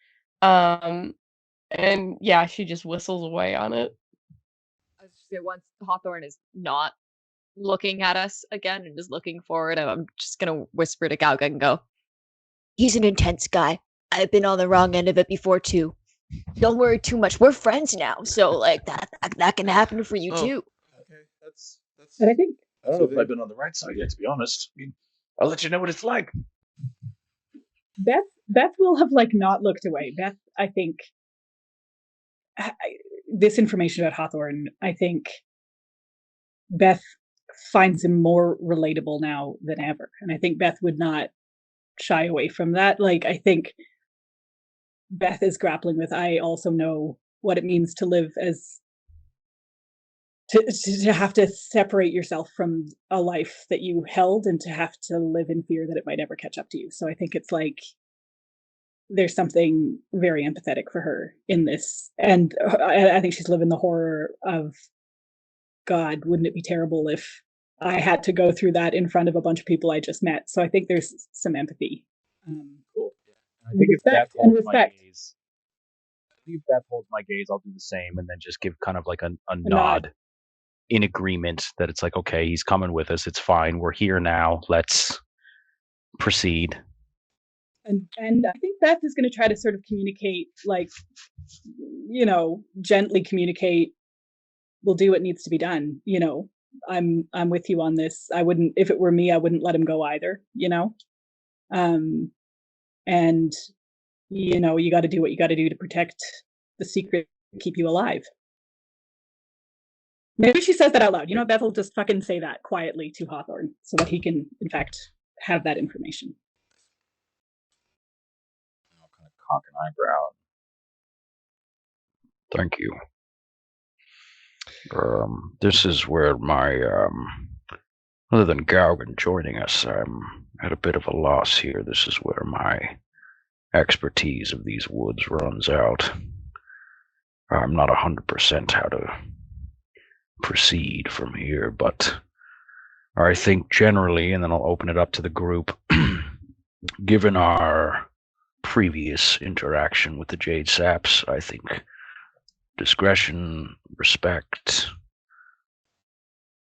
And yeah, she just whistles away on it. I was just gonna, once Hawthorne is not looking at us again and is looking forward, I'm just gonna whisper to Galga and go, He's an intense guy. I've been on the wrong end of it before too. Don't worry too much. We're friends now, so like that can happen for you too. Okay, that's. And I think I don't know if I've been on the right side yet, to be honest. I mean, I'll let you know what it's like. Beth will have like not looked away. Beth, I think, this information about Hawthorne, I think Beth finds him more relatable now than ever. And I think Beth would not shy away from that. Like, I think Beth is grappling with, I also know what it means to live as, to have to separate yourself from a life that you held and to have to live in fear that it might ever catch up to you. So I think it's like, there's something very empathetic for her in this. And I think she's living the horror of, God, wouldn't it be terrible if I had to go through that in front of a bunch of people I just met? So I think there's some empathy. Cool. I think if Beth holds my gaze, I'll do the same and then just give kind of like a nod in agreement that it's like, okay, he's coming with us. It's fine. We're here now. Let's proceed. And I think Beth is going to try to sort of communicate, like, you know, gently communicate, we'll do what needs to be done. You know, I'm with you on this. I wouldn't, if it were me, I wouldn't let him go either, you know? And, you know, you got to do what you got to do to protect the secret, keep you alive. Maybe she says that out loud. You know, Beth will just fucking say that quietly to Hawthorne so that he can, in fact, have that information. I'll kind of cock an eyebrow. Thank you. This is where my, other than Gaugen joining us, I'm at a bit of a loss here. This is where my expertise of these woods runs out. I'm not 100% how to proceed from here, but I think generally, and then I'll open it up to the group, given our previous interaction with the Jade Saps, I think discretion, respect.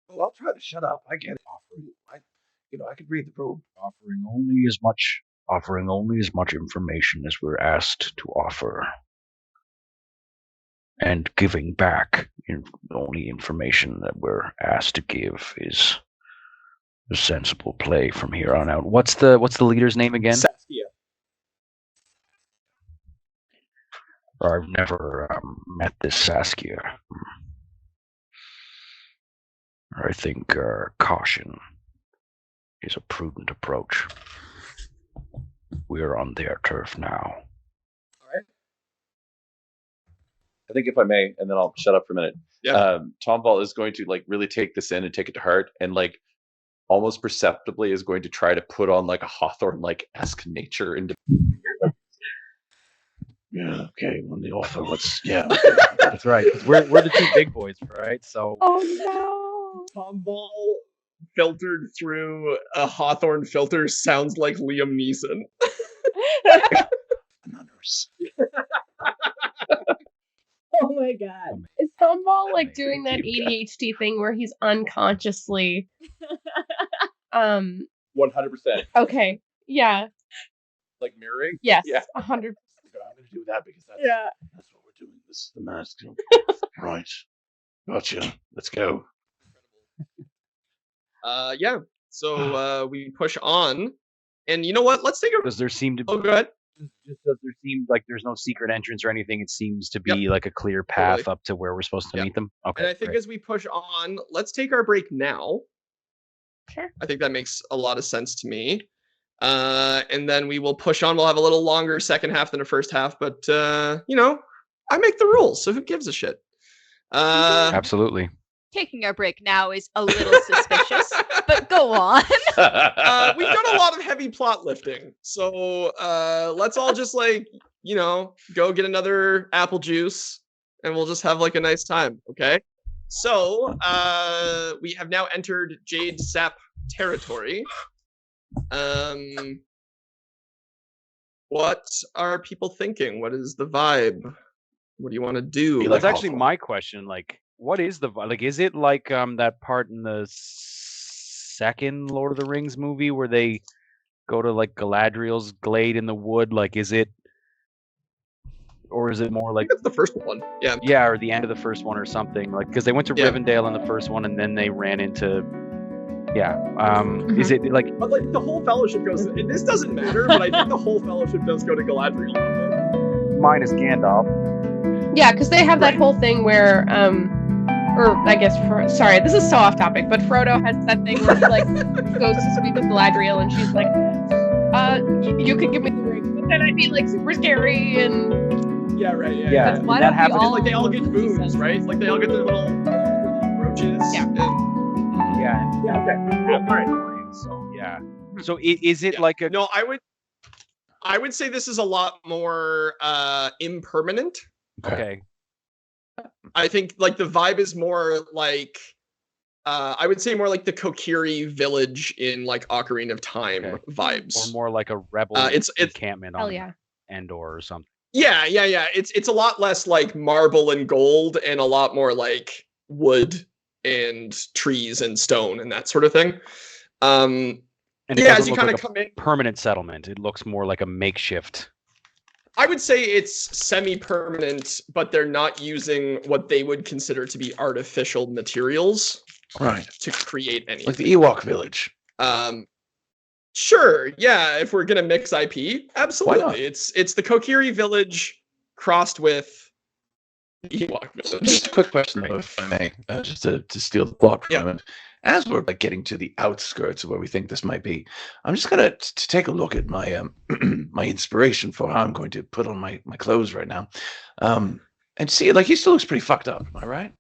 Well, I'll try to shut up. I get it. I could read the room. Offering only as much information as we're asked to offer, and giving back only information that we're asked to give is a sensible play from here on out. What's the leader's name again? Saskia. I've never met this Saskia. I think caution is a prudent approach. We're on their turf now. All right. I think if I may, and then I'll shut up for a minute. Yeah. TOMVALL is going to like really take this in and take it to heart, and like almost perceptibly is going to try to put on like a Hawthorne like esque nature into. Yeah. Okay. When the offer, yeah. That's right. We're the two big boys, right? So. Oh no. TOMVALL filtered through a Hawthorne filter sounds like Liam Neeson. Oh my God. Is TOMVALL like doing that ADHD thing where he's unconsciously 100%. Okay. Yeah. Like mirroring? Yes. Yeah. 100%. I'm going to do that because that's what we're doing. This is the mask. Right. Gotcha. Let's go. Yeah. So we push on, and you know what? Let's take a. Does there seem to be? Oh, go ahead. Just does there seem like there's no secret entrance or anything? It seems to be like a clear path up to where we're supposed to meet them. Okay. And I think as we push on, let's take our break now. Sure. I think that makes a lot of sense to me. And then we will push on. We'll have a little longer second half than the first half, but you know, I make the rules, so who gives a shit? Absolutely. Taking our break now is a little suspicious, but go on. We've done a lot of heavy plot lifting, so let's all just like, you know, go get another apple juice, and we'll just have like a nice time, okay? So we have now entered Jade Sap territory. What are people thinking? What is the vibe? What do you want to do? That's actually my question. Like, what is the like? Is it like that part in the second Lord of the Rings movie where they go to like Galadriel's glade in the wood? Like, is it, or is it more like that's the first one? Yeah. Yeah, or the end of the first one or something. Like, because they went to Rivendell in the first one and then they ran into. Yeah. Is it like? But like the whole fellowship goes. This doesn't matter, but I think the whole fellowship does go to Galadriel. Minus Gandalf. Yeah, because they have that whole thing where, or I guess, sorry, this is so off topic, but Frodo has that thing where he like goes to speak with Galadriel, and she's like, you could give me the ring, but then I'd be like super scary and. Yeah, right. Yeah. Yeah, Why that don't we happened. all- Like they all get boons, right? Like they all get their little brooches. Yeah. Yeah. Yeah. Okay. So yeah. So is it Yeah. like a No, I would say this is a lot more impermanent. okay? I think like the vibe is more like I would say more like the Kokiri village in like Ocarina of Time Okay. vibes. Or more like a rebel it's encampment Hell on yeah. Endor or something. Yeah. It's a lot less like marble and gold and a lot more like wood and trees and stone and that sort of thing. And it Yeah, doesn't as you look kind like of a come in, permanent settlement. It looks more like a makeshift. I would say it's semi-permanent, but they're not using what they would consider to be artificial materials Right. to create anything. Like the Ewok village. Sure, yeah. If we're gonna mix IP, not? absolutely. It's the Kokiri village crossed with the Ewok village. Just a quick question, though, if I may, just to steal the plot for a Yeah. moment. As we're like getting to the outskirts of where we think this might be, I'm just gonna take a look at my my inspiration for how I'm going to put on my clothes right now, and see, like, he still looks pretty fucked up. Am I right?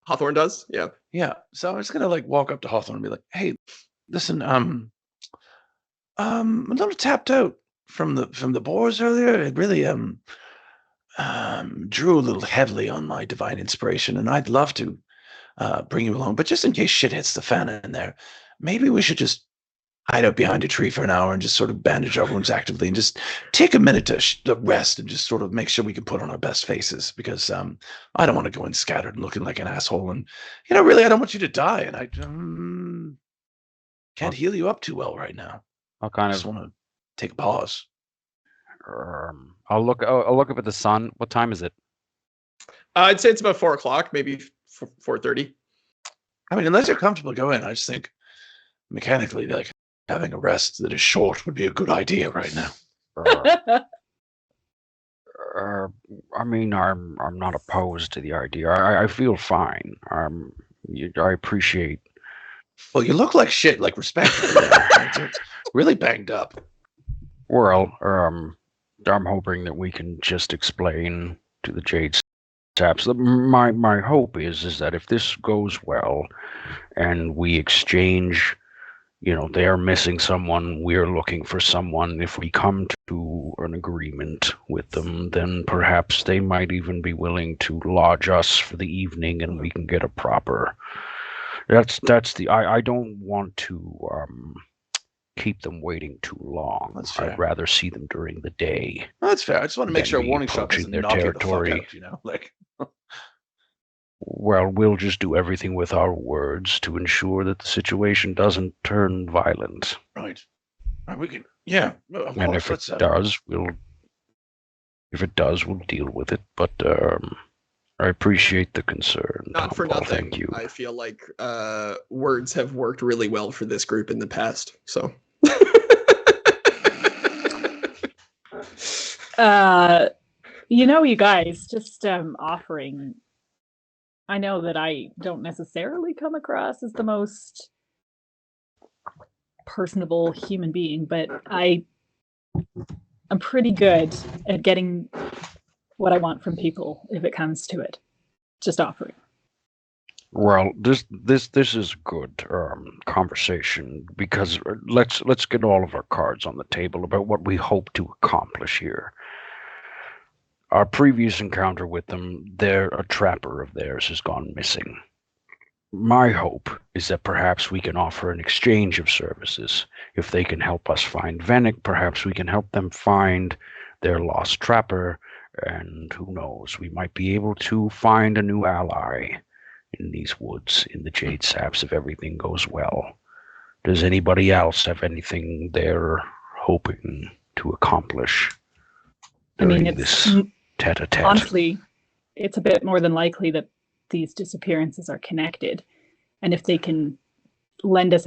Hawthorne does, yeah. Yeah. So I'm just gonna like walk up to Hawthorne and be like, "Hey, listen, I'm a little tapped out from the boars earlier. It really drew a little heavily on my divine inspiration, and I'd love to bring you along. But just in case shit hits the fan in there, maybe we should just hide out behind a tree for an hour and just sort of bandage our wounds actively and just take a minute to rest and just sort of make sure we can put on our best faces, because I don't want to go in scattered and looking like an asshole. And, really, I don't want you to die. And I can't heal you up too well right now. I'll I kind just of want to take a pause. I'll look up at the sun. What time is it? I'd say it's about 4:00, maybe 4:30. I mean, unless you're comfortable going, I just think mechanically, like, having a rest that is short would be a good idea right now. I mean, I'm not opposed to the idea. I feel fine. I appreciate. Well, you look like shit, like, respectfully. You're really banged up. Well, I'm hoping that we can just explain to the Jade Saps. My hope is that if this goes well, and we exchange, they are missing someone, we're looking for someone. If we come to an agreement with them, then perhaps they might even be willing to lodge us for the evening, and we can get a proper. That's the. I don't want to keep them waiting too long. That's fair. I'd rather see them during the day. Well, that's fair. I just want to make Then sure a we warning shot approaching doesn't their knock you the territory. fuck out, like. Well, we'll just do everything with our words to ensure that the situation doesn't turn violent. Right. We can. Yeah. Of And course, if let's, it does, we'll deal with it. But I appreciate the concern. Not for Tomball. nothing. Thank you. I feel like words have worked really well for this group in the past. So. You guys, just offering. I know that I don't necessarily come across as the most personable human being, but I'm pretty good at getting what I want from people if it comes to it. Just offering. Well, this is good conversation, because let's get all of our cards on the table about what we hope to accomplish here. Our previous encounter with them, a trapper of theirs has gone missing. My hope is that perhaps we can offer an exchange of services. If they can help us find Venick, perhaps we can help them find their lost trapper, and who knows, we might be able to find a new ally in these woods, in the Jade Saps, if everything goes well. Does anybody else have anything they're hoping to accomplish during this tete-a-tete? Honestly, it's a bit more than likely that these disappearances are connected. And if they can lend us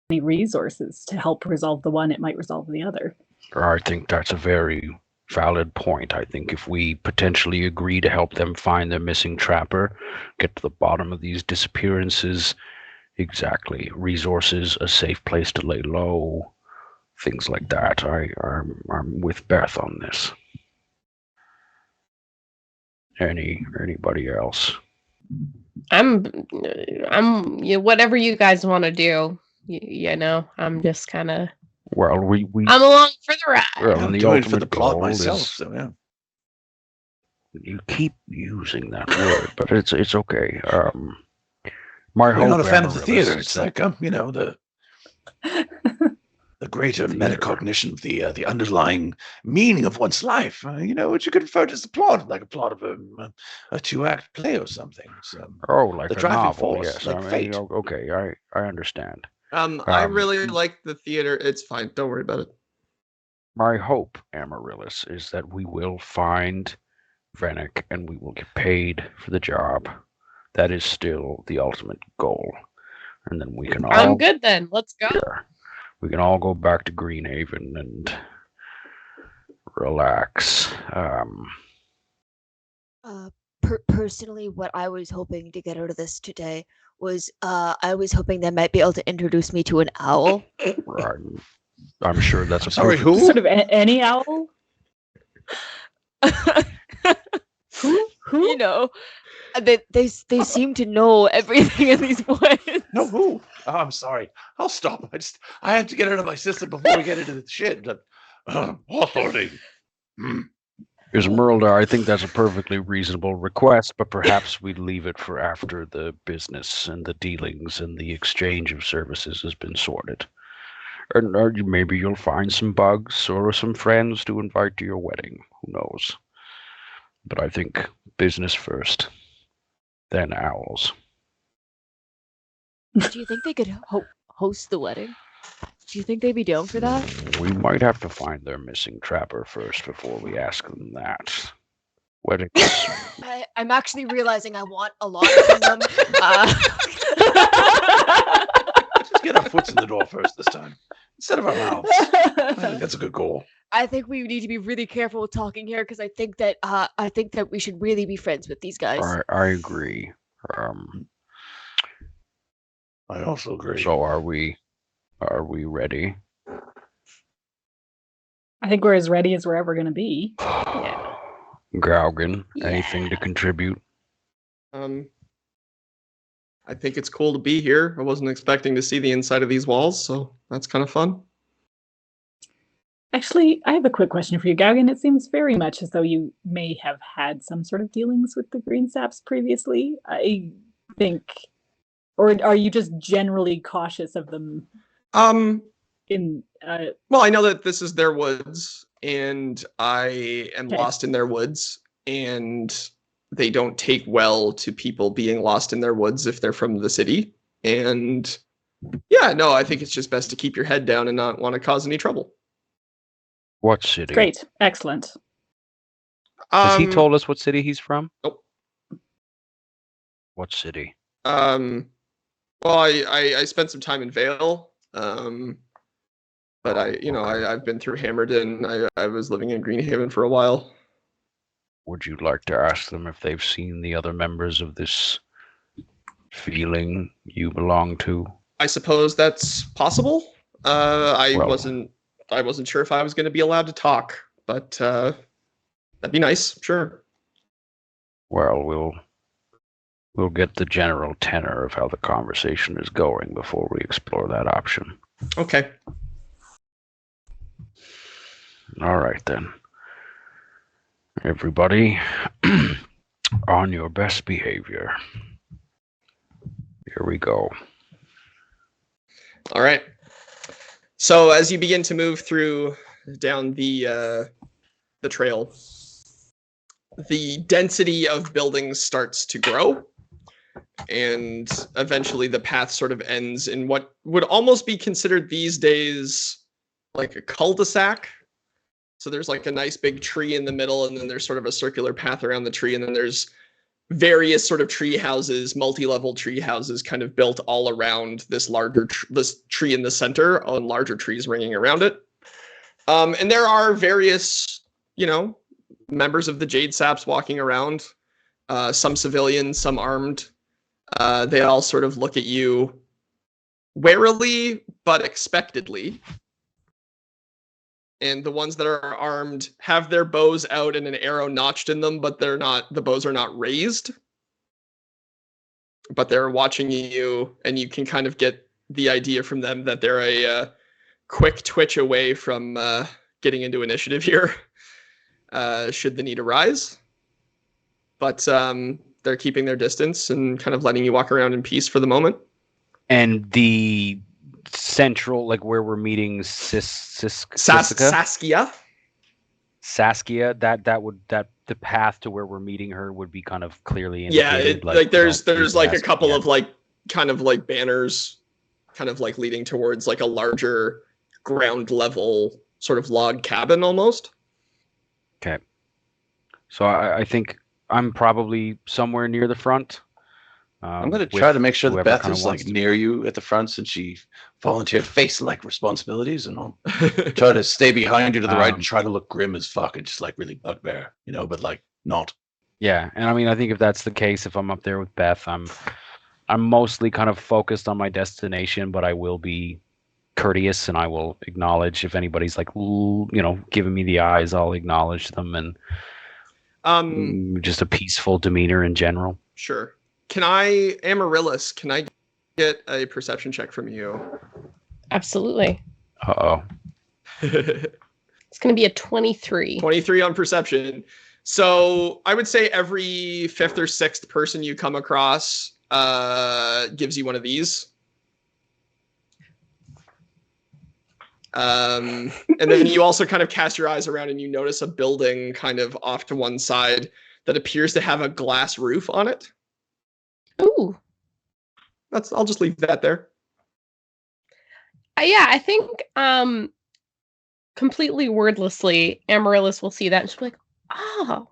any resources to help resolve the one, it might resolve the other. I think that's a very valid point. I think if we potentially agree to help them find their missing trapper, get to the bottom of these disappearances, exactly, resources, a safe place to lay low, things like that. I'm with Beth on this. Anybody else? I'm whatever you guys want to do. You know, I'm just kind of. Well, I'm along for the ride. Well, I'm and the doing it for ultimate the plot goal myself. is, So yeah. you keep using that word, but it's okay. My You're hope, not a fan of the Amaryllis, theater. is It's that- like the greater metacognition of the underlying meaning of one's life. Which you could refer to as the plot, like a plot of a 2-act play or something. So, like the a driving novel, force, yes. like fate. Okay, I understand. I really like the theater. It's fine. Don't worry about it. My hope, Amaryllis, is that we will find Venick and we will get paid for the job. That is still the ultimate goal. And then we can all... I'm good then. Let's go. Yeah, we can all go back to Greenhaven and relax. Personally, what I was hoping to get out of this today was I was hoping they might be able to introduce me to an owl. I'm sure that's a Sorry, perfect- who? Sort of any owl? Who? You know, They seem to know everything in these woods. No, who? Oh, I'm sorry. I'll stop. I have to get it out of my system before we get into the shit. Hawthorne. ISMERLDA, I think that's a perfectly reasonable request, but perhaps we leave it for after the business and the dealings and the exchange of services has been sorted. Or maybe you'll find some bugs or some friends to invite to your wedding. Who knows? But I think business first, then owls. Do you think they could host the wedding? Do you think they'd be down for that? We might have to find their missing trapper first before we ask them that. Weddings. I'm actually realizing I want a lot from them. Just get our foots in the door first this time, instead of our mouths. I think that's a good goal. I think we need to be really careful with talking here because I think that we should really be friends with these guys. I agree. I also agree. So are we ready? I think we're as ready as we're ever going to be. Gaugen, anything to contribute? I think it's cool to be here. I wasn't expecting to see the inside of these walls, so that's kind of fun. Actually, I have a quick question for you, Gaugen. It seems very much as though you may have had some sort of dealings with the Green Saps previously. I think, or are you just generally cautious of them? Well, I know that this is their woods, and I am lost in their woods, and they don't take well to people being lost in their woods if they're from the city. And yeah, no, I think it's just best to keep your head down and not want to cause any trouble. What city? Great, excellent. Has he told us what city he's from? Nope. What city? Well, I spent some time in Vale, but I've been through Hammerden. I was living in Greenhaven for a while. Would you like to ask them if they've seen the other members of this feeling you belong to? I suppose that's possible. I wasn't sure if I was going to be allowed to talk, but that'd be nice. Sure. Well, we'll get the general tenor of how the conversation is going before we explore that option. Okay. All right, then. Everybody, on your best behavior. Here we go. All right. So as you begin to move down the trail, the density of buildings starts to grow, and eventually the path sort of ends in what would almost be considered these days like a cul-de-sac. So there's like a nice big tree in the middle, and then there's sort of a circular path around the tree, and then there's various sort of tree houses, multi-level tree houses kind of built all around this larger this tree in the center, on larger trees ringing around it. And there are various, members of the Jade Saps walking around, some civilians, some armed. They all sort of look at you warily but expectedly. And the ones that are armed have their bows out and an arrow notched in them, but the bows are not raised. But they're watching you, and you can kind of get the idea from them that they're a quick twitch away from getting into initiative here, should the need arise. But they're keeping their distance and kind of letting you walk around in peace for the moment. And the central, like where we're meeting Saskia, the path to where we're meeting her would be kind of clearly indicated. Yeah, there's like a couple of like kind of like banners kind of like leading towards like a larger ground level sort of log cabin almost. Okay. So I think I'm probably somewhere near the front. I'm going to try to make sure that Beth is like near you at the front, since she volunteered face-like responsibilities, and I'll try to stay behind you to the right and try to look grim as fuck and just like really bugbear, but like not. Yeah, and I mean, I think if that's the case, if I'm up there with Beth, I'm mostly kind of focused on my destination, but I will be courteous and I will acknowledge if anybody's like, giving me the eyes, I'll acknowledge them, and just a peaceful demeanor in general. Sure. Amaryllis, can I get a perception check from you? Absolutely. Uh-oh. It's going to be a 23. 23 on perception. So I would say every fifth or sixth person you come across gives you one of these. And then you also kind of cast your eyes around and you notice a building kind of off to one side that appears to have a glass roof on it. Ooh. I'll just leave that there. Yeah, I think completely wordlessly, Amaryllis will see that and she'll be like, oh,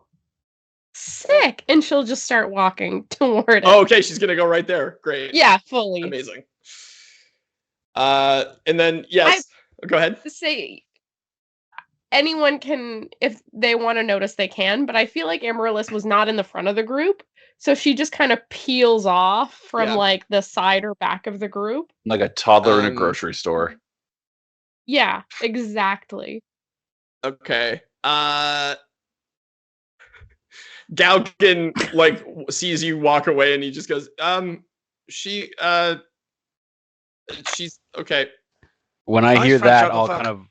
sick. And she'll just start walking toward it. Oh, okay, she's gonna go right there. Great. Yeah, fully. Amazing. And then yes, go ahead. Say anyone can, if they want to notice, they can, but I feel like Amaryllis was not in the front of the group. So she just kind of peels off from like the side or back of the group. Like a toddler in a grocery store. Yeah, exactly. Okay. Galkin like sees you walk away and he just goes, she's okay. When I hear that, I'll kind of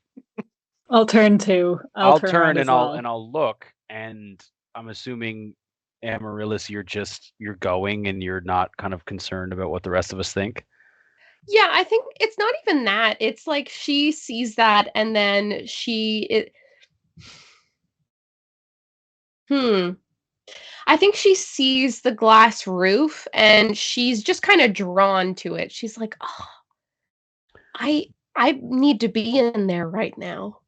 I'll turn too. I'll turn and I'll look, and I'm assuming Amaryllis, you're going and you're not kind of concerned about what the rest of us think. Yeah, I think it's not even that. It's like she sees that and then I think she sees the glass roof and she's just kind of drawn to it. She's like, oh, I need to be in there right now.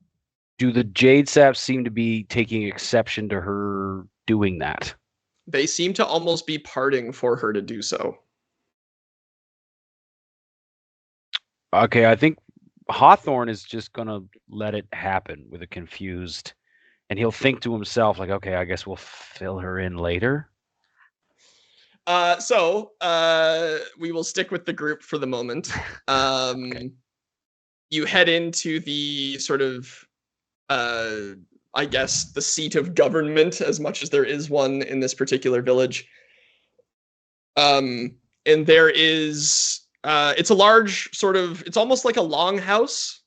Do the Jade Saps seem to be taking exception to her doing that? They seem to almost be parting for her to do so. Okay, I think Hawthorne is just going to let it happen with a confused, and he'll think to himself, like, okay, I guess we'll fill her in later. So we will stick with the group for the moment. Okay. You head into the sort of, I guess, the seat of government, as much as there is one in this particular village. And there is, it's a large sort of, it's almost like a longhouse,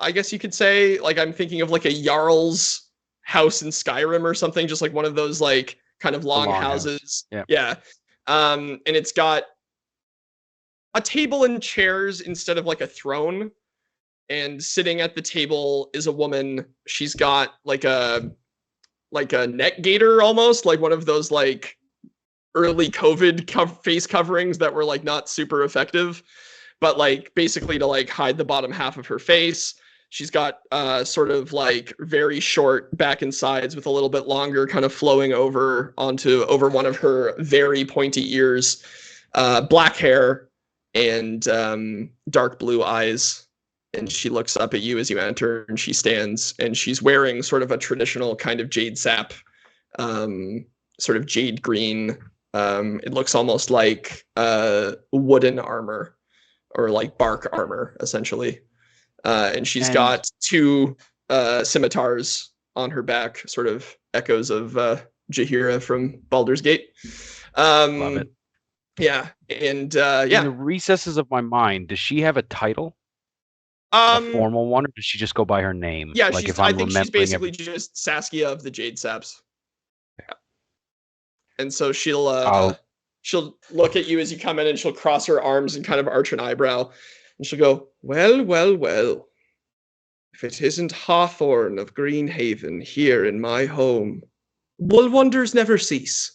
I guess you could say. Like, I'm thinking of like a Jarl's house in Skyrim or something, just like one of those like kind of long houses. Yeah. And it's got a table and chairs instead of like a throne. And sitting at the table is a woman. She's got like a neck gaiter, almost like one of those like early COVID face coverings that were like not super effective, but like basically to like hide the bottom half of her face. She's got sort of like very short back and sides with a little bit longer kind of flowing over one of her very pointy ears, black hair, and dark blue eyes. And she looks up at you as you enter, and she stands, and she's wearing sort of a traditional kind of jade sap, sort of jade green. It looks almost like wooden armor, or like bark armor, essentially. And she's got two scimitars on her back, sort of echoes of Jaheira from Baldur's Gate. Love it. Yeah, and In the recesses of my mind, does she have a title? A formal one, or does she just go by her name? Yeah, like she's, if I'm I think she's remembering basically just Saskia of the Jade Saps. Yeah. And so she'll look at you as you come in, and she'll cross her arms and kind of arch an eyebrow, and she'll go, well, well, well. If it isn't Hawthorne of Greenhaven here in my home, will wonders never cease?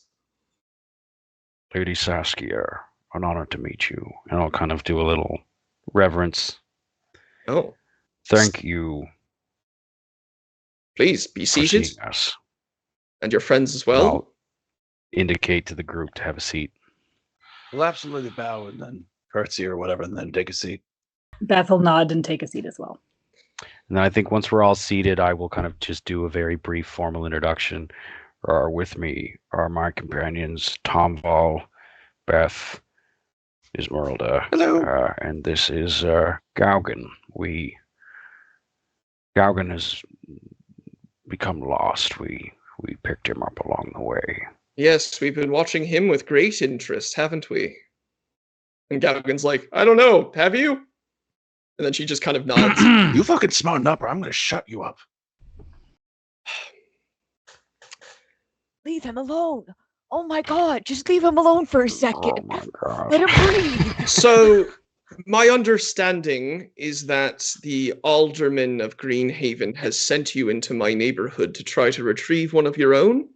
Lady Saskia, an honor to meet you. And I'll kind of do a little reverence. Oh. Thank you. Please be seated. For seeing us. And your friends as well. I'll indicate to the group to have a seat. We'll absolutely bow and then curtsy or whatever, and then take a seat. Beth will nod and take a seat as well. And then I think once we're all seated, I will kind of just do a very brief formal introduction. With me are my companions, TOMVALL, BETH, ISMERLDA. Hello. And this is Gaugen. Gaugen has become lost. We picked him up along the way. Yes, we've been watching him with great interest, haven't we? And Gaugen's like, I don't know, have you? And then she just kind of nods. You fucking smarten up or I'm going to shut you up. Leave him alone. Oh my god, just leave him alone for a second. Oh my god. Let him breathe. So, my understanding is that the alderman of Greenhaven has sent you into my neighborhood to try to retrieve one of your own?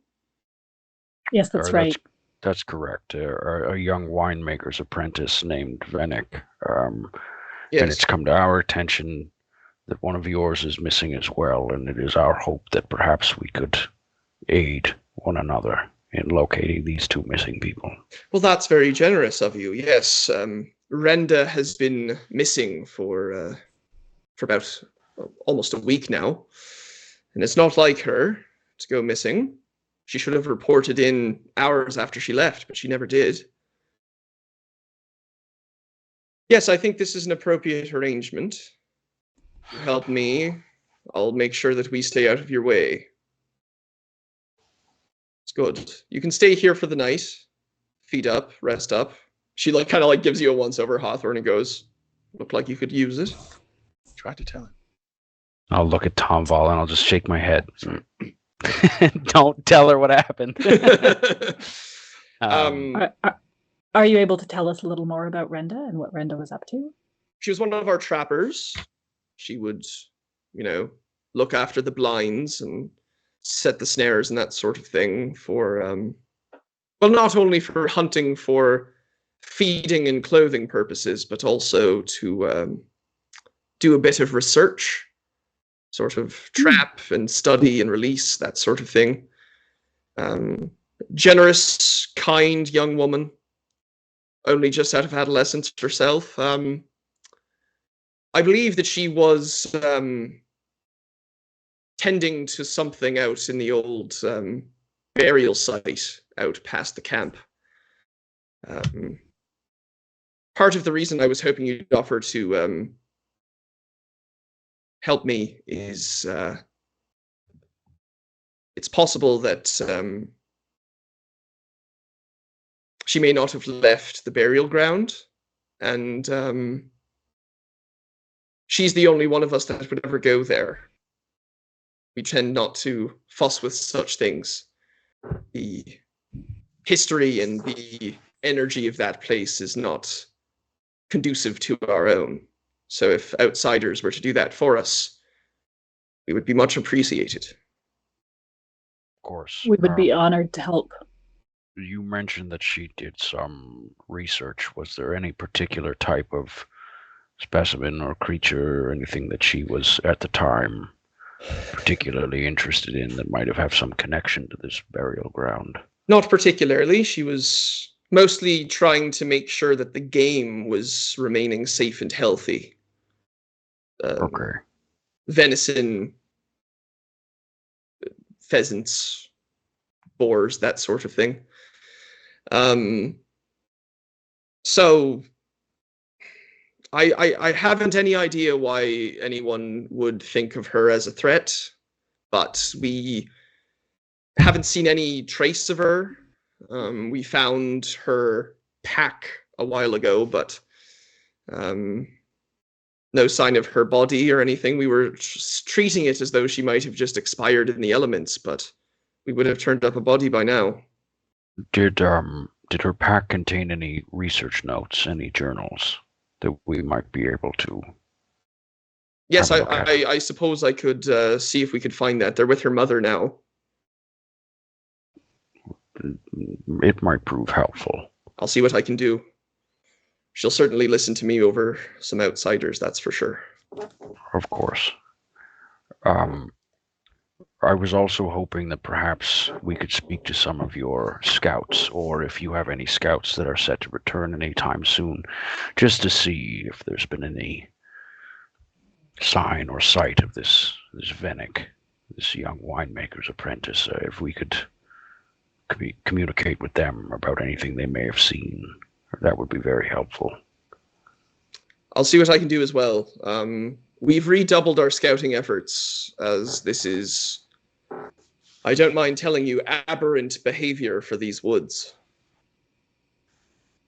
Yes, that's right. That's correct. A young winemaker's apprentice named Venick. Yes. And it's come to our attention that one of yours is missing as well, and it is our hope that perhaps we could aid one another in locating these two missing people. Well, that's very generous of you, yes. Renda has been missing for about almost a week now, and it's not like her to go missing. She should have reported in hours after she left, but she never did. Yes, I think this is an appropriate arrangement. You help me, I'll make sure that we stay out of your way. It's good. You can stay here for the night. Feet up, rest up. She kind of gives you a once-over, Hawthorne, and goes, look like you could use it. Try to tell him. I'll look at TOMVALL and I'll just shake my head. Don't tell her what happened. Are you able to tell us a little more about Renda and what Renda was up to? She was one of our trappers. She would, look after the blinds and set the snares and that sort of thing for, not only for hunting for feeding and clothing purposes, but also to do a bit of research, sort of trap and study and release, that sort of thing. Generous, kind young woman, only just out of adolescence herself. I believe that she was tending to something out in the old burial site out past the camp. Part of the reason I was hoping you'd offer to help me is it's possible that she may not have left the burial ground, and she's the only one of us that would ever go there. We tend not to fuss with such things. The history and the energy of that place is not conducive to our own. So if outsiders were to do that for us, we would be much appreciated. Of course. We would be honored to help. You mentioned that she did some research. Was there any particular type of specimen or creature or anything that she was at the time particularly interested in that might have some connection to this burial ground? Not particularly. She was mostly trying to make sure that the game was remaining safe and healthy. Okay. venison, pheasants, boars, that sort of thing. So I haven't any idea why anyone would think of her as a threat, but we haven't seen any trace of her. We found her pack a while ago, but no sign of her body or anything. We were treating it as though she might have just expired in the elements, but we would have turned up a body by now. Did her pack contain any research notes, any journals that we might be able to? Yes, have a look at? I suppose I could see if we could find that. They're with her mother now. It might prove helpful. I'll see what I can do. She'll certainly listen to me over some outsiders, that's for sure. Of course. I was also hoping that perhaps we could speak to some of your scouts, or if you have any scouts that are set to return anytime soon, just to see if there's been any sign or sight of this Venick, this young winemaker's apprentice. If we could communicate with them about anything they may have seen, that would be very helpful. I'll see what I can do as well. We've redoubled our scouting efforts, as this is, I don't mind telling you, aberrant behavior for these woods.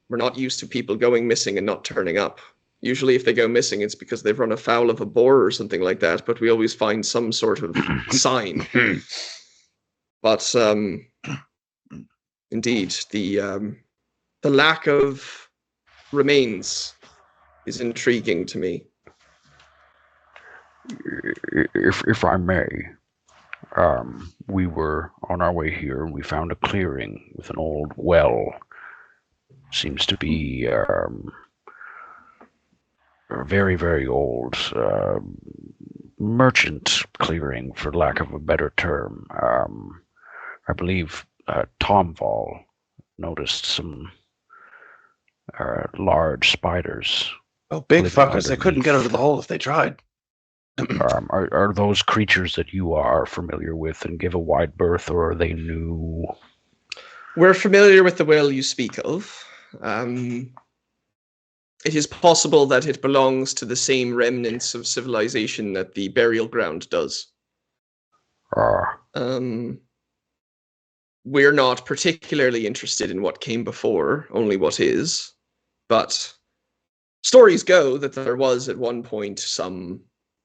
We're not used to people going missing and not turning up. Usually if they go missing, it's because they've run afoul of a boar or something like that, but we always find some sort of sign. But indeed, the lack of remains is intriguing to me. If I may, we were on our way here and we found a clearing with an old well. Seems to be a very, very old merchant clearing, for lack of a better term. I believe TOMVALL noticed some large spiders. Oh, big living fuckers. They underneath. couldn't get out of the hole if they tried. Are those creatures that you are familiar with and give a wide berth, or are they new? We're familiar with the well you speak of. It is possible that it belongs to the same remnants of civilization that the burial ground does. We're not particularly interested in what came before, only what is. But stories go that there was at one point some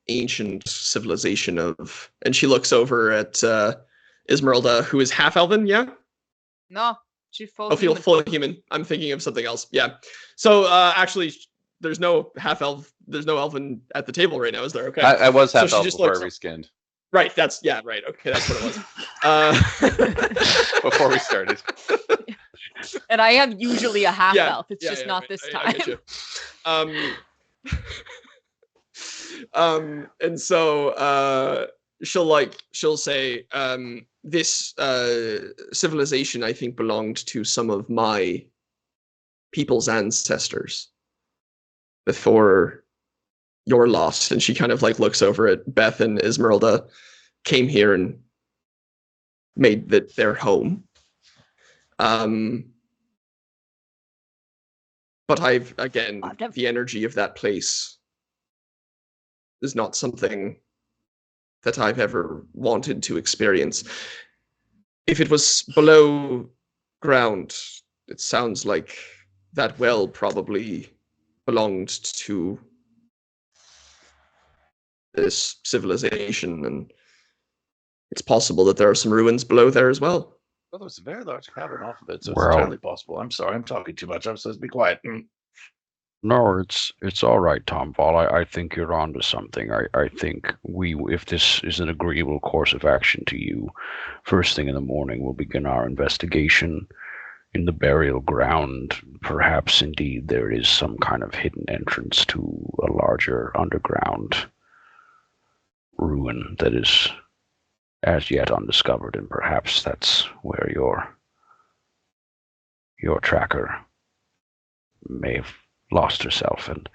ancient civilization of... And she looks over at ISMERLDA, who is half-elven, yeah? No, she's full Feel human. full human. I'm thinking of something else. Yeah. So actually, there's no half-elf, there's no elven at the table right now, is there? Okay. I was So half she elf just before I looks- reskinned. Right, that's, yeah, right. Okay, that's what it was. Before we started. And I am usually a half Yeah, elf. It's just not right, this I time. get you. And so she'll say, this civilization, I think, belonged to some of my people's ancestors before you're lost. And she kind of like looks over at BETH, and ISMERLDA came here and made that their home. But the energy of that place is not something that I've ever wanted to experience. If it was below ground, it sounds like that well probably belonged to this civilization, and it's possible that there are some ruins below there as well. Well, there's a very large cavern off of it, so Well- it's entirely possible. I'm sorry, I'm talking too much. I'm supposed to be quiet. No, it's all right, TOMVALL. I think you're onto something. I think if this is an agreeable course of action to you, first thing in the morning we'll begin our investigation in the burial ground. Perhaps indeed there is some kind of hidden entrance to a larger underground ruin that is as yet undiscovered, and perhaps that's where your tracker may have lost herself. And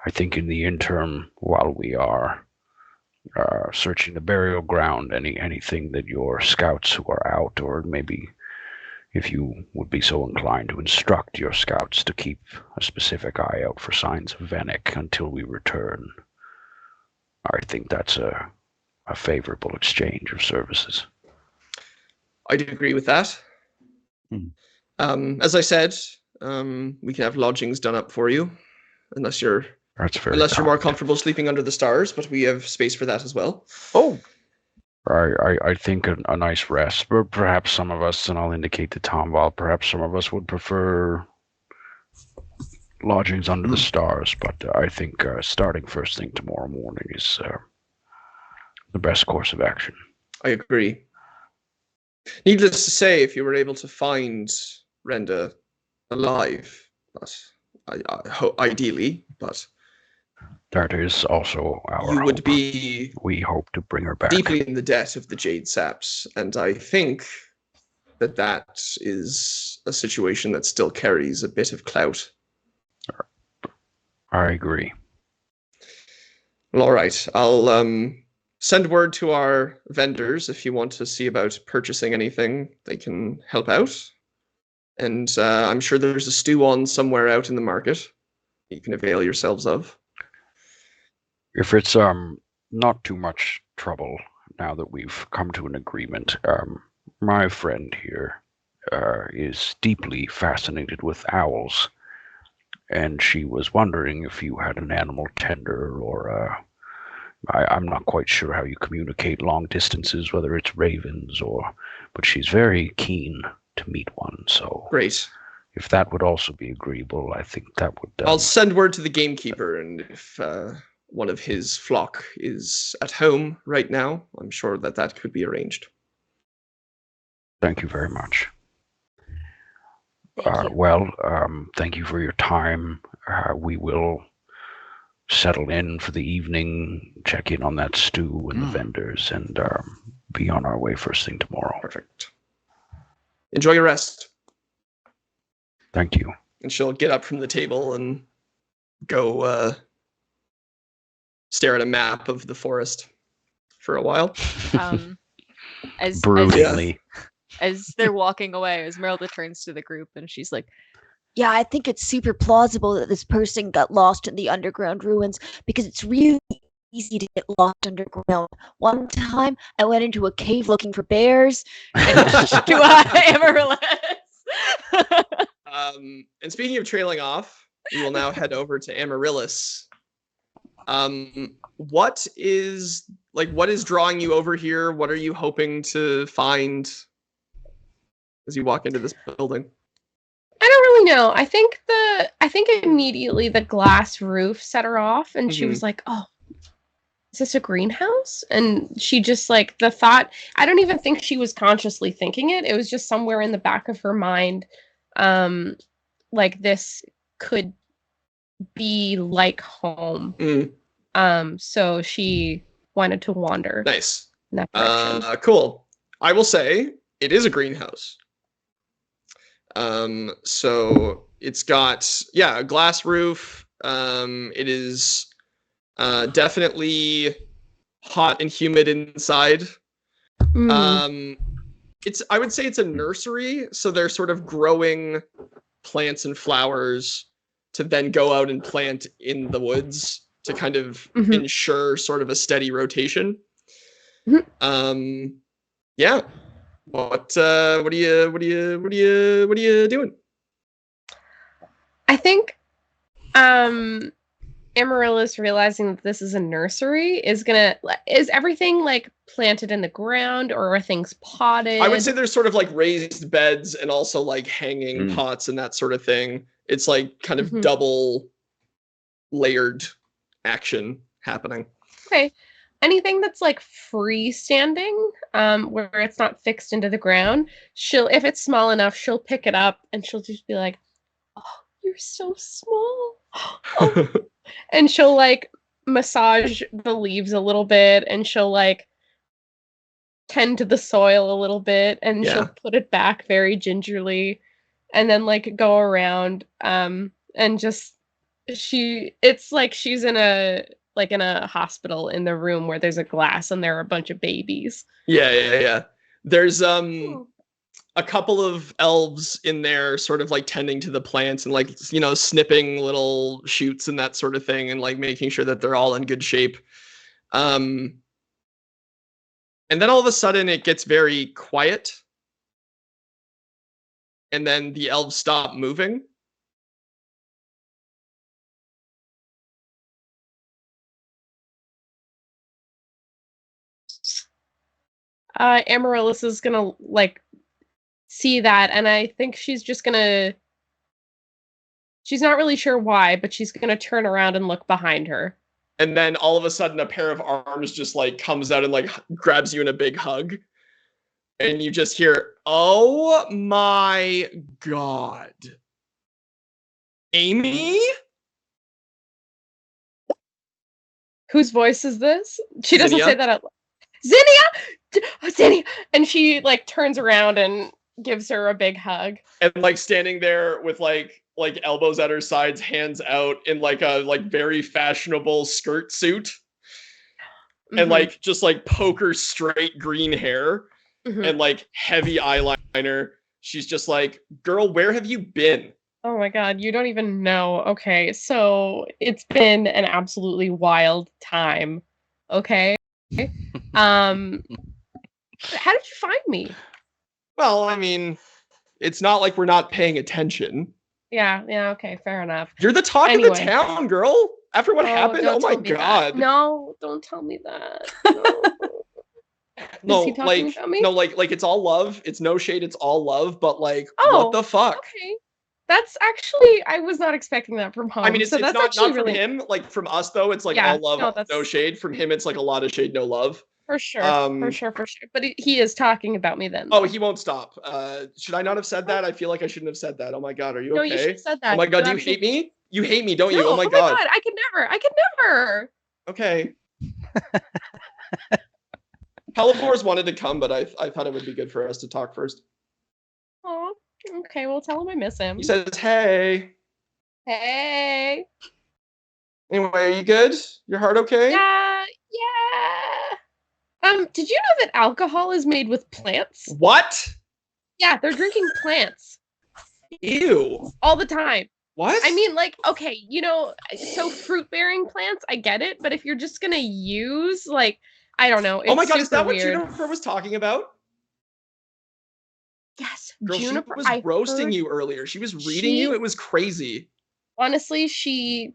I think in the interim, while we are searching the burial ground, anything that your scouts who are out, or maybe if you would be so inclined to instruct your scouts to keep a specific eye out for signs of Venic until we return, I think that's a favorable exchange of services. I'd agree with that. As I said, we can have lodgings done up for you, unless you're more comfortable sleeping under the stars, but we have space for that as well. Oh, I think a nice rest, but perhaps some of us, and I'll indicate to TOMVALL, perhaps some of us would prefer lodgings under the stars, but I think starting first thing tomorrow morning is the best course of action. I agree. Needless to say, if you were able to find Renda alive, but ideally, but that is also our you would hope. be We hope to bring her back. Deeply in the debt of the Jade Saps, and I think that is a situation that still carries a bit of clout. I agree. Well, all right. I'll send word to our vendors if you want to see about purchasing anything. They can help out. And I'm sure there's a stew on somewhere out in the market you can avail yourselves of. If it's not too much trouble now that we've come to an agreement, my friend here is deeply fascinated with owls, and she was wondering if you had an animal tender, or I'm not quite sure how you communicate long distances, whether it's ravens but she's very keen to meet one. So great. If that would also be agreeable, I think that would. I'll send word to the gamekeeper, and if one of his flock is at home right now, I'm sure that could be arranged. Thank you very much. Thank you. Well, thank you for your time. We will settle in for the evening, check in on that stew and the vendors, and be on our way first thing tomorrow. Perfect. Enjoy your rest. Thank you. And she'll get up from the table and go stare at a map of the forest for a while. Broodingly. As they're walking away, Esmeralda turns to the group and she's like, Yeah, I think it's super plausible that this person got lost in the underground ruins because it's really easy to get lost underground. One time, I went into a cave looking for bears. to Amaryllis. And speaking of trailing off, we will now head over to Amaryllis. What is drawing you over here? What are you hoping to find as you walk into this building? I don't really know. I think immediately the glass roof set her off, and she was like, "Oh, is this a greenhouse?" And she just like the thought. I don't even think she was consciously thinking it. It was just somewhere in the back of her mind, like this could be like home. So she wanted to wander. Nice. In that direction. Cool. I will say it is a greenhouse. So it's got a glass roof. It is definitely hot and humid inside. I would say it's a nursery, so they're sort of growing plants and flowers to then go out and plant in the woods to kind of ensure sort of a steady rotation. Yeah. What are you doing? I think Amaryllis realizing that this is a nursery is everything like planted in the ground, or are things potted? I would say there's sort of like raised beds and also like hanging pots and that sort of thing. It's like kind of double layered action happening. Okay. Anything that's like freestanding, where it's not fixed into the ground, if it's small enough, she'll pick it up and she'll just be like, "Oh, you're so small." Oh. And she'll like massage the leaves a little bit, and she'll like tend to the soil a little bit, and she'll put it back very gingerly, and then like go around and just It's like she's in a hospital in the room where there's a glass and there are a bunch of babies. Yeah. There's a couple of elves in there sort of like tending to the plants and like, snipping little shoots and that sort of thing and like making sure that they're all in good shape. And then all of a sudden it gets very quiet. And then the elves stop moving. Amaryllis is gonna like see that, and I think she's just gonna. She's not really sure why, but she's gonna turn around and look behind her. And then all of a sudden a pair of arms just like comes out and like grabs you in a big hug. And you just hear, "Oh my God. Amy?" Whose voice is this? She doesn't Zinnia? say that out loud. Zinnia! Zinnia! And she like turns around and gives her a big hug. And like standing there with like elbows at her sides, hands out in like a like very fashionable skirt suit. And like just like poker straight green hair and like heavy eyeliner. She's just like, "Girl, where have you been?" Oh my God, you don't even know. Okay, so it's been an absolutely wild time. Okay. How did you find me? Well, I mean, it's not like we're not paying attention. Yeah, okay, fair enough. You're the talk of the town, girl. After what happened, oh my God. No, don't tell me that. No. No, Is he talking about me? No, like it's all love. It's no shade. It's all love. But like, what the fuck? Okay. That's actually, I was not expecting that from home. I mean, it's that's not actually from really... him. Like from us though, it's like all love, no shade. From him, it's like a lot of shade, no love. For sure. But he is talking about me then. Oh, he won't stop. Should I not have said that? I feel like I shouldn't have said that. Oh my God, are you okay? No, you should have said that. Oh my God, do you hate me? You hate me, don't you? Oh my God. I could never. Okay. Pelipores wanted to come, but I thought it would be good for us to talk first. Oh, okay. Well, tell him I miss him. He says, "Hey." Hey. Anyway, are you good? Your heart okay? Yeah. Did you know that alcohol is made with plants? What? Yeah, they're drinking plants. Ew. All the time. What? I mean, like, okay, so fruit-bearing plants, I get it, but if you're just gonna use, like, I don't know. Oh my God, is that what weird. Juniper was talking about? Yes, Girl, Juniper she was roasting you earlier. She was reading you. It was crazy. Honestly, she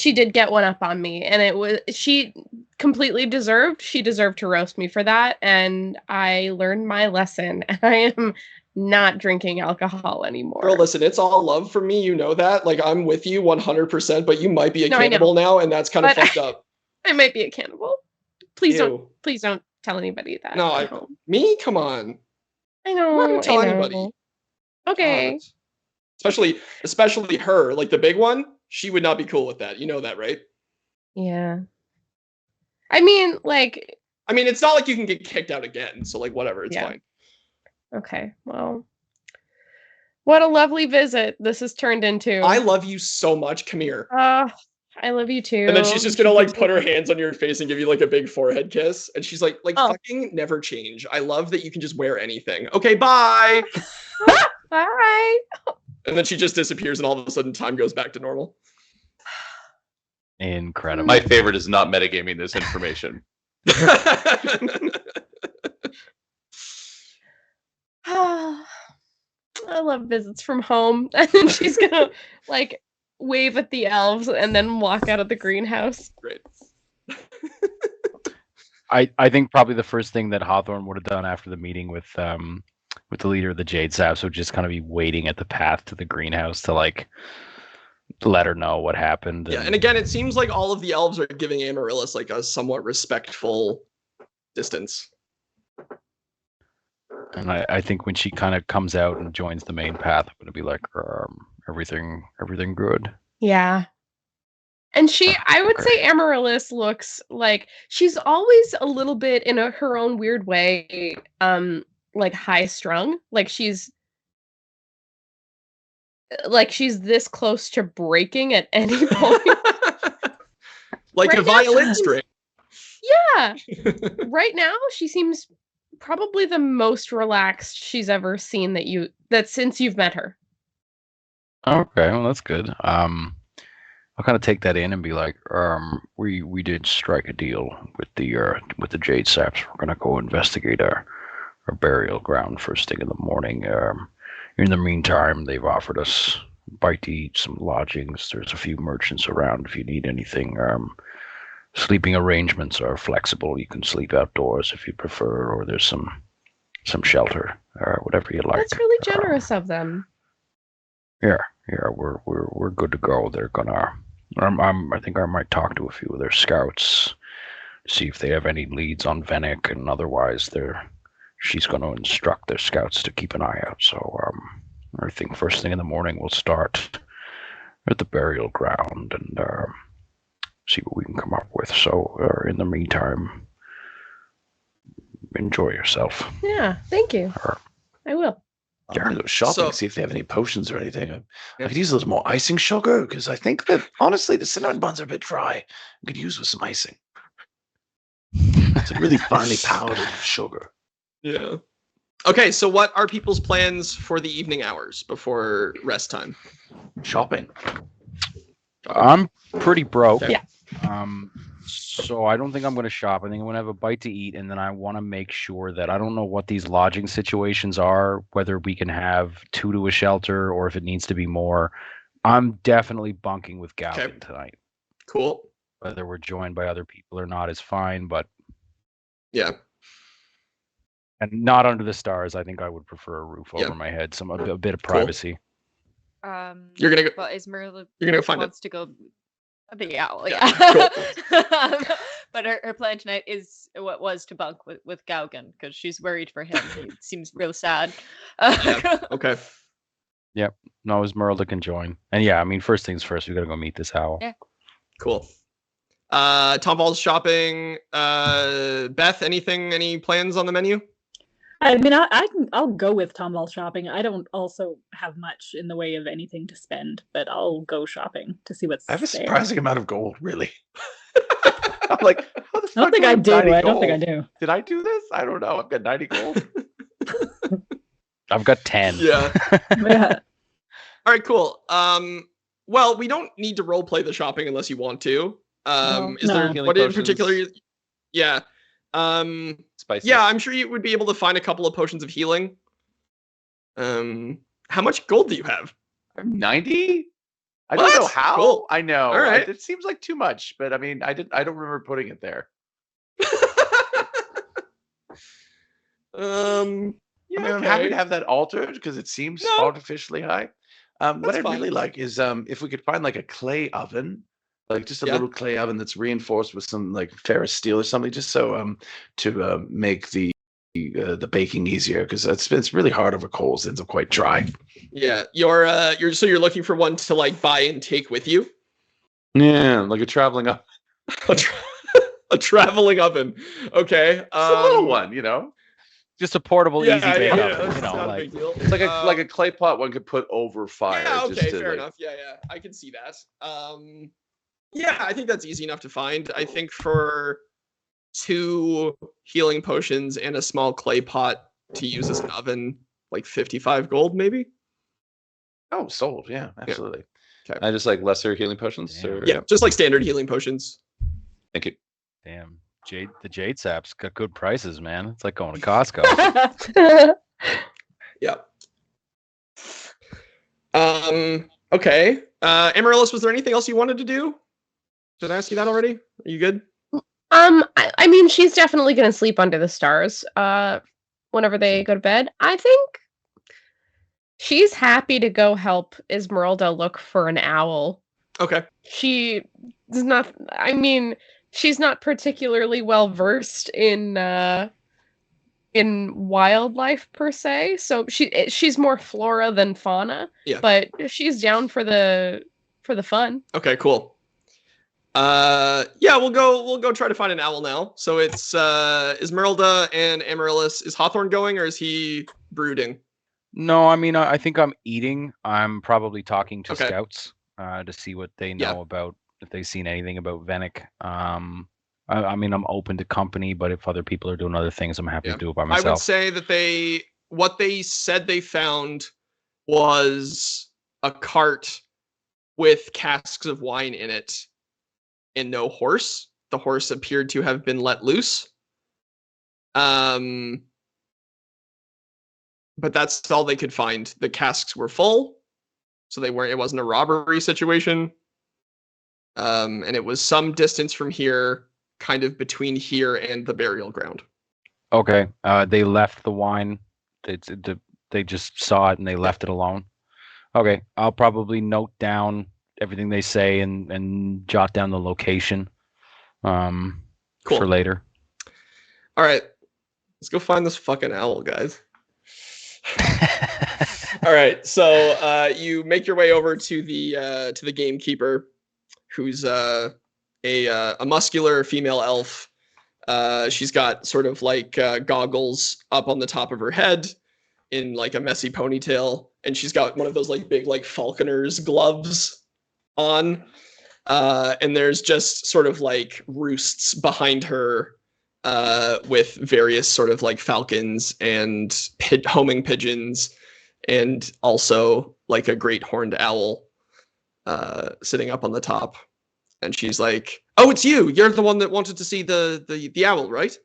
did get one up on me, and she completely deserved. She deserved to roast me for that, and I learned my lesson. And I am not drinking alcohol anymore. Girl, listen, it's all love for me. You know that. Like, I'm with you 100%, but you might be a cannibal now, and that's kind of fucked up. I might be a cannibal. Please don't tell anybody that. No, me? Come on. I know. I'm not gonna tell anybody. Okay. God. Especially her, like the big one. She would not be cool with that. You know that, right? Yeah. I mean, it's not like you can get kicked out again. So, like, whatever. It's fine. Okay. Well, what a lovely visit this has turned into. I love you so much. Come here. I love you too. And then she's just gonna like put her hands on your face and give you like a big forehead kiss. And she's like fucking never change. I love that you can just wear anything. Okay, bye. Bye. And then she just disappears and all of a sudden time goes back to normal. Incredible. My favorite is not metagaming this information. I love visits from home. And then she's gonna like wave at the elves and then walk out of the greenhouse. Great. I think probably the first thing that Hawthorne would have done after the meeting with the leader of the Jade Saps would just kind of be waiting at the path to the greenhouse to like let her know what happened. Yeah, and again, it seems like all of the elves are giving Amaryllis like a somewhat respectful distance. And I think when she kind of comes out and joins the main path, I'm gonna be like, everything good. Yeah. And I would say Amaryllis looks like she's always a little bit in her own weird way, like high strung. Like she's like she's this close to breaking at any point. Like Right a now, violin she's- string. Yeah. Right now, she seems probably the most relaxed she's ever seen that since you've met her. Okay, well that's good. I'll kind of take that in and be like, we did strike a deal with the Jade Saps. We're gonna go investigate our burial ground first thing in the morning. In the meantime, they've offered us bite to eat, some lodgings. There's a few merchants around if you need anything. Sleeping arrangements are flexible. You can sleep outdoors if you prefer, or there's some shelter or whatever you like. That's really generous of them. Yeah, we're good to go. They're gonna. I think I might talk to a few of their scouts, see if they have any leads on Venick, and otherwise she's going to instruct their scouts to keep an eye out. So I think first thing in the morning we'll start at the burial ground and see what we can come up with. So in the meantime, enjoy yourself. Yeah, thank you. I will. I'm gonna go shopping So- and see if they have any potions or anything. I Yeah. could use a little more icing sugar because I think that honestly the cinnamon buns are a bit dry. I could use with some icing. It's a really finely powdered sugar. Yeah. Okay, so what are people's plans for the evening hours before rest time? Shopping. I'm pretty broke. Okay. So I don't think I'm going to shop. I think I'm going to have a bite to eat, and then I want to make sure that I don't know what these lodging situations are, whether we can have 2 to a shelter or if it needs to be more. I'm definitely bunking with Galvin tonight. Cool. Whether we're joined by other people or not is fine, but Yeah. and not under the stars. I think I would prefer a roof Yeah. over my head, a bit of privacy. You're gonna go. But ISMERLDA You're gonna go find it. wants to go. The owl, Yeah, yeah. But her plan tonight is what was to bunk with Gaugen because she's worried for him. He seems real sad. Yeah. Okay. No, ISMERLDA can join. And yeah, I mean, first things first, we got to go meet this owl. Yeah. Cool. TOMVALL's shopping. Beth, any plans on the menu? I mean, I'll go with TOMVALL shopping. I don't also have much in the way of anything to spend, but I'll go shopping to see what's I have a there. surprising amount of gold, really. I'm like, how the I don't fuck think I have do. 90 I don't think I gold? do. Did I do this? I don't know. I've got 90 gold. I've got 10. Yeah. Yeah. All right. Cool. Well, we don't need to role play the shopping unless you want to. Is there No. what in Healing particular? potions. Yeah. Spices. Yeah, I'm sure you would be able to find a couple of potions of healing. How much gold do you have? 90? I What? don't know how. Cool. I know. All right. It seems like too much, but I mean, I don't remember putting it there. Yeah, I mean, I'm happy to have that altered because it seems No. artificially high. What That's I'd really fine. like is if we could find like a clay oven, like just a Yeah. little clay oven that's reinforced with some like ferrous steel or something, just so to make the baking easier because it's really hard over coals. It ends up quite dry. Yeah, you're looking for one to like buy and take with you. Yeah, like a traveling up. A traveling oven. Okay. Just a little one, you know. Just a portable, Yeah, easy bake yeah, oven. it's You know, not a like big deal. It's like a clay pot one could put over fire. Yeah, okay, just to, fair like, enough. Yeah, I can see that. Yeah, I think that's easy enough to find. I think for 2 healing potions and a small clay pot to use as an oven, like 55 gold, maybe. Oh, sold. Yeah, absolutely. I just like lesser healing potions. Damn. Or, Yeah, just like standard healing potions. Thank you. damn, the Jade Saps got good prices, man. It's like going to Costco. Yeah. Okay. Amaryllis, was there anything else you wanted to do? Did I ask you that already? Are you good? I mean, she's definitely gonna sleep under the stars. Whenever they go to bed, I think she's happy to go help ISMERLDA look for an owl. Okay. She does not. I mean, she's not particularly well versed in wildlife per se, so she's more flora than fauna. Yeah. But she's down for the fun. Okay, cool. Yeah, we'll go try to find an owl now. So it's ISMERLDA and Amaryllis. Is Hawthorne going or is he brooding? No, I mean, I think I'm eating. I'm probably talking to Okay. scouts to see what they Yeah. know about, if they've seen anything about Venick. I mean, I'm open to company, but if other people are doing other things, I'm happy Yeah. to do it by I would myself. say that what they said they found was a cart with casks of wine in it and no horse. The horse appeared to have been let loose. But that's all they could find. The casks were full, so it wasn't a robbery situation. And it was some distance from here, kind of between here and the burial ground. Okay. They left the wine. They just saw it and they left it alone. Okay. I'll probably note down everything they say and jot down the location Cool. for later. All right. Let's go find this fucking owl, guys. All right. So you make your way over to the gamekeeper, who's a muscular female elf. She's got sort of like goggles up on the top of her head in like a messy ponytail, and she's got one of those like big like falconer's gloves on. And there's just sort of like roosts behind her with various sort of like falcons and homing pigeons, and also like a great horned owl sitting up on the top. And she's like, "Oh, it's you. You're the one that wanted to see the owl, right?"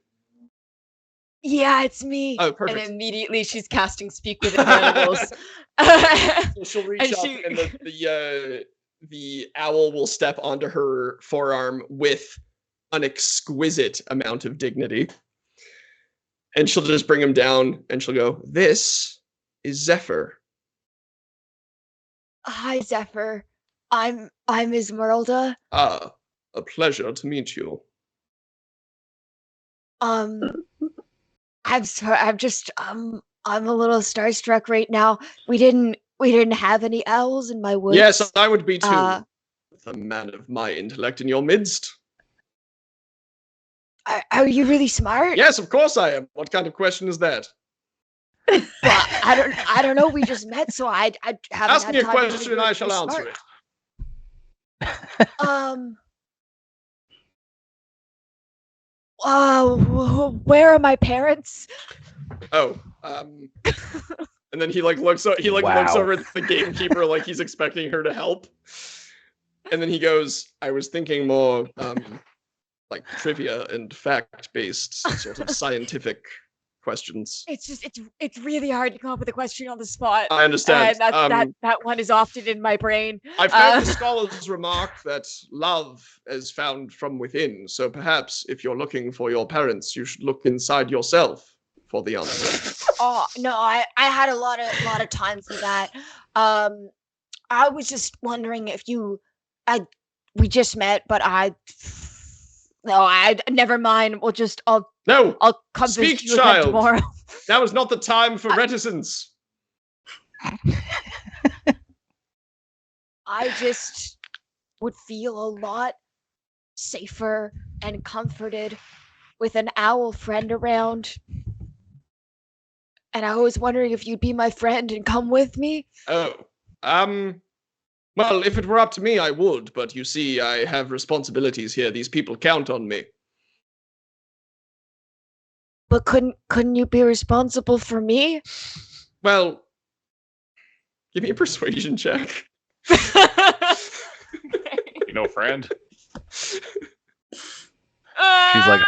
Yeah, it's me. Oh, perfect. And immediately she's casting Speak with Animals. So she'll reach And up, she- and the owl will step onto her forearm with an exquisite amount of dignity. And she'll just bring him down, and she'll go, "This is Zephyr." Hi, Zephyr. I'm ISMERLDA. Ah, a pleasure to meet you. I'm a little starstruck right now. We didn't have any owls in my woods. Yes, I would be too. Uh, With a man of my intellect in your midst. Are you really smart? Yes, of course I am. What kind of question is that? Well, I don't know. We just met, so I haven't Ask had me a time to question figure and I out shall you're answer smart. it. Where are my parents? Oh, and then he like looks looks Wow. over at the gamekeeper like he's expecting her to help. And then he goes, "I was thinking more like trivia and fact-based sort of scientific questions." It's really hard to come up with a question on the spot. I understand. And that one is often in my brain. I've heard the scholars remark that love is found from within, so perhaps if you're looking for your parents, you should look inside yourself for the answer. Oh no, I had a lot of time for that. I was just wondering if we just met, but never mind. I'll come Speak, visit you again child. tomorrow. Now is not the time for reticence. I just would feel a lot safer and comforted with an owl friend around. And I was wondering if you'd be my friend and come with me. Oh, well, if it were up to me, I would, but you see, I have responsibilities here. These people count on me. But couldn't you be responsible for me? Well, give me a persuasion check. You know, friend. She's like,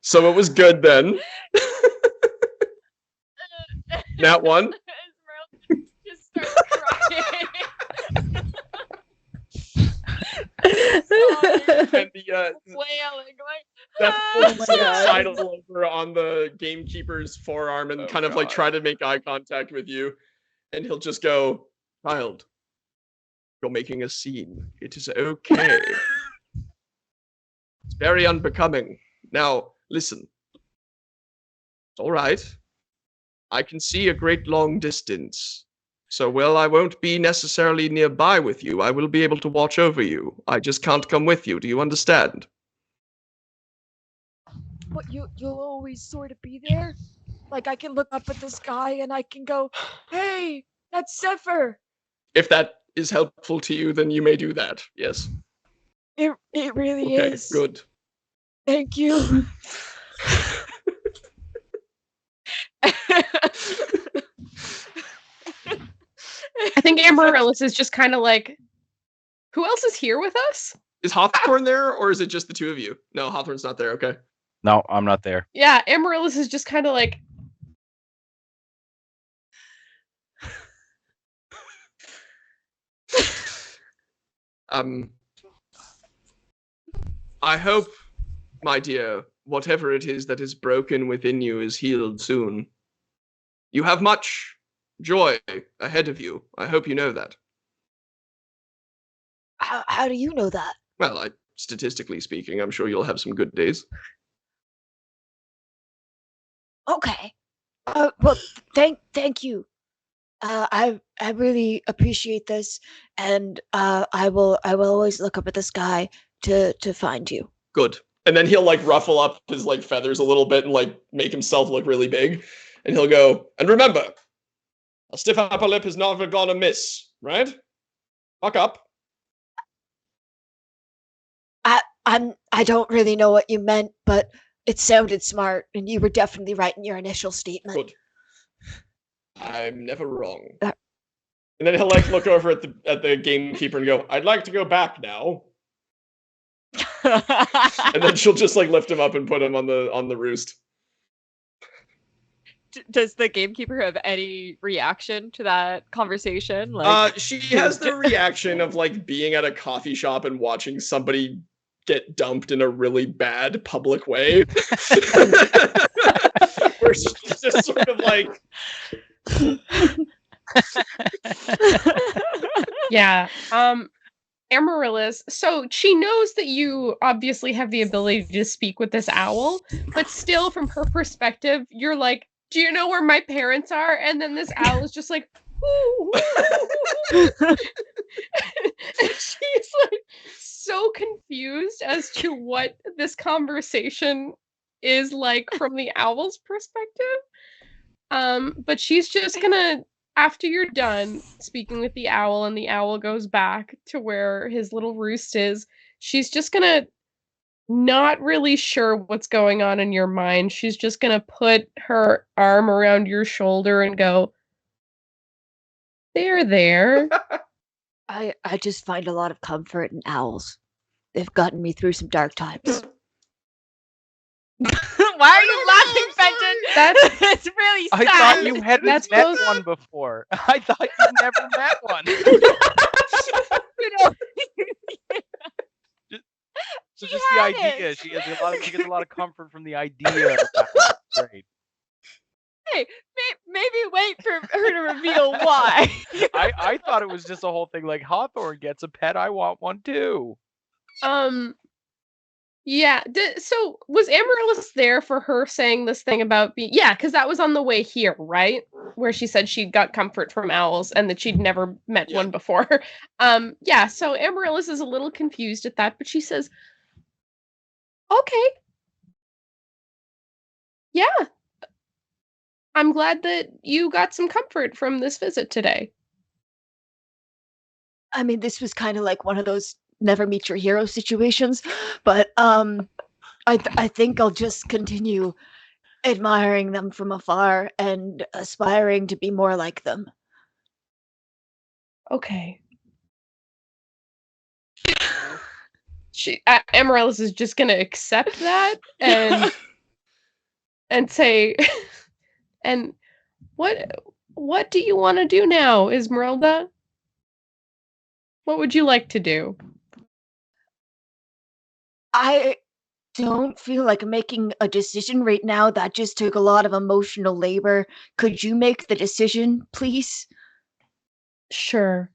So it was good then. That one. Esmeralda just starts crying. And Wailing, that like, pulls the sidle over on the gamekeeper's forearm and kind of like try to make eye contact with you. And he'll just go, "Child, you're making a scene. It is okay. It's very unbecoming. Now, listen. It's all right. I can see a great long distance. So, well, I won't be necessarily nearby with you. I will be able to watch over you. I just can't come with you. Do you understand?" What, you'll always sort of be there? Like, I can look up at the sky and I can go, hey, that's Zephyr. If that is helpful to you, then you may do that. Yes. It really Okay, is. good. Thank you. I think Amaryllis is just kind of like, who else is here with us? Is Hawthorne there, or is it just the two of you? No, Hawthorne's not there. Okay. No, I'm not there. Yeah, Amaryllis is just kind of like, I hope, my dear, whatever it is that is broken within you is healed soon. You have much joy ahead of you. I hope you know that. How do you know that? Well, statistically speaking, I'm sure you'll have some good days. Okay. Well, thank you. I really appreciate this, and I will always look up at the sky to find you. Good. And then he'll like ruffle up his like feathers a little bit and like make himself look really big. And he'll go, and remember, a stiff upper lip is never gonna miss, right? Fuck up. I don't really know what you meant, but it sounded smart, and you were definitely right in your initial statement. Good. I'm never wrong. And then he'll like look over at the gamekeeper and go, I'd like to go back now. And then she'll just like lift him up and put him on the roost. Does the gamekeeper have any reaction to that conversation? Like, she has the reaction of like being at a coffee shop and watching somebody get dumped in a really bad public way. Where she's just sort of like yeah. Amaryllis, so she knows that you obviously have the ability to speak with this owl, but still from her perspective, you're like, do you know where my parents are? And then this owl is just like, ooh. And she's like so confused as to what this conversation is like from the owl's perspective. But she's just gonna, after you're done speaking with the owl and the owl goes back to where his little roost is, she's just gonna, not really sure what's going on in your mind, she's just gonna put her arm around your shoulder and go, there. I just find a lot of comfort in owls. They've gotten me through some dark times. why are you laughing, Benton? That's it's really sad. I thought you hadn't That's met both- one before. I thought you never met one. You know, So She just the had idea. it. She gets a lot of comfort from the idea. Of that. Great. hey, maybe wait for her to reveal why. I thought it was just a whole thing like Hawthorne gets a pet. I want one too. Yeah. So was Amaryllis there for her saying this thing about being? Yeah, because that was on the way here, right? Where she said she got comfort from owls and that she'd never met one before. Yeah. So Amaryllis is a little confused at that, but she says, "Okay, yeah, I'm glad that you got some comfort from this visit today." I mean, this was kind of like one of those never meet your hero situations, but I think I'll just continue admiring them from afar and aspiring to be more like them. Okay. Amaryllis is just gonna accept that and say, and what do you want to do now, ISMERLDA? What would you like to do? I don't feel like making a decision right now. That just took a lot of emotional labor. Could you make the decision, please? Sure.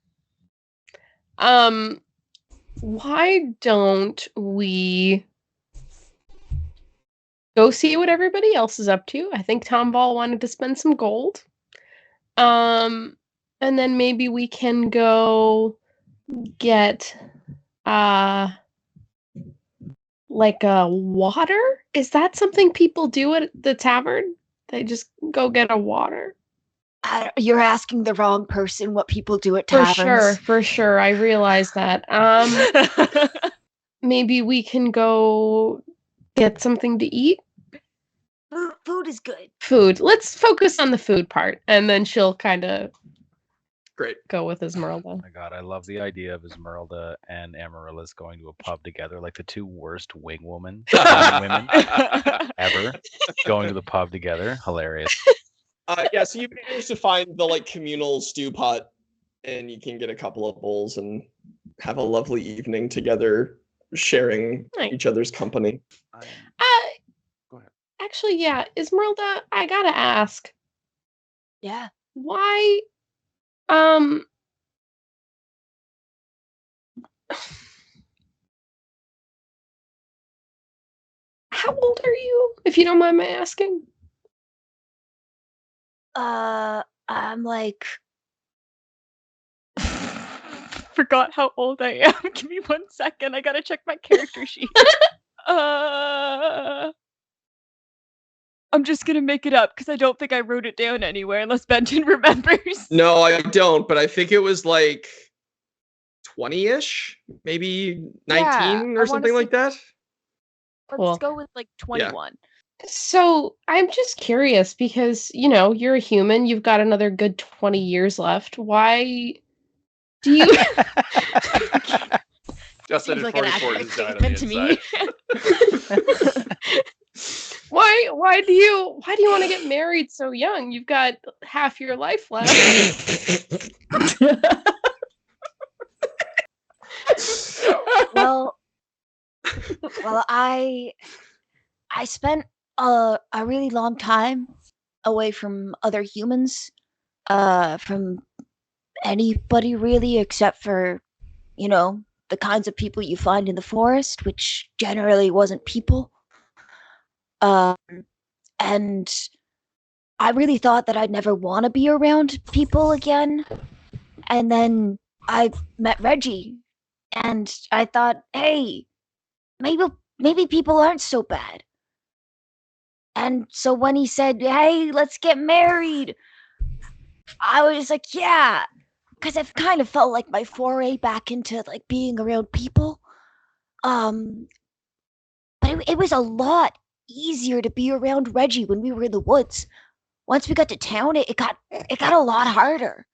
Why don't we go see what everybody else is up to? I think TOMVALL wanted to spend some gold. And then maybe we can go get like a water? Is that something people do at the tavern? They just go get a water? You're asking the wrong person what people do at taverns. For sure. I realize that. Maybe we can go get something to eat? Food is good. Food. Let's focus on the food part, and then she'll kind of Great. go with Esmeralda. Oh my god, I love the idea of Esmeralda and Amaryllis going to a pub together, like the two worst wing women ever, going to the pub together. Hilarious. Yeah, so you managed to find the like communal stew pot, and you can get a couple of bowls and have a lovely evening together, sharing Nice. each other's company. Go ahead. Actually, yeah, Esmeralda, I gotta ask, Yeah. why, how old are you, if you don't mind my asking? I'm like, Forgot how old I am. Give me 1 second. I gotta check my character sheet. I'm just gonna make it up because I don't think I wrote it down anywhere unless Benton remembers. No, I don't, but I think it was like 20-ish, maybe 19 Yeah, I or wanna something like that. Let's Cool. go with like 21. So, I'm just curious because, you know, you're a human, you've got another good 20 years left. Why do you... Justin Seems at like an 44 accurate just died on the statement to me. inside. Why do you want to get married so young? You've got half your life left. well, I spent a really long time away from other humans, from anybody really, except for, you know, the kinds of people you find in the forest, which generally wasn't people. And I really thought that I'd never want to be around people again. And then I met Reggie, and I thought, hey, maybe people aren't so bad. And so when he said, hey, let's get married, I was like, yeah, because I've kind of felt like my foray back into like being around people. But it was a lot easier to be around Reggie when we were in the woods. Once we got to town, it got a lot harder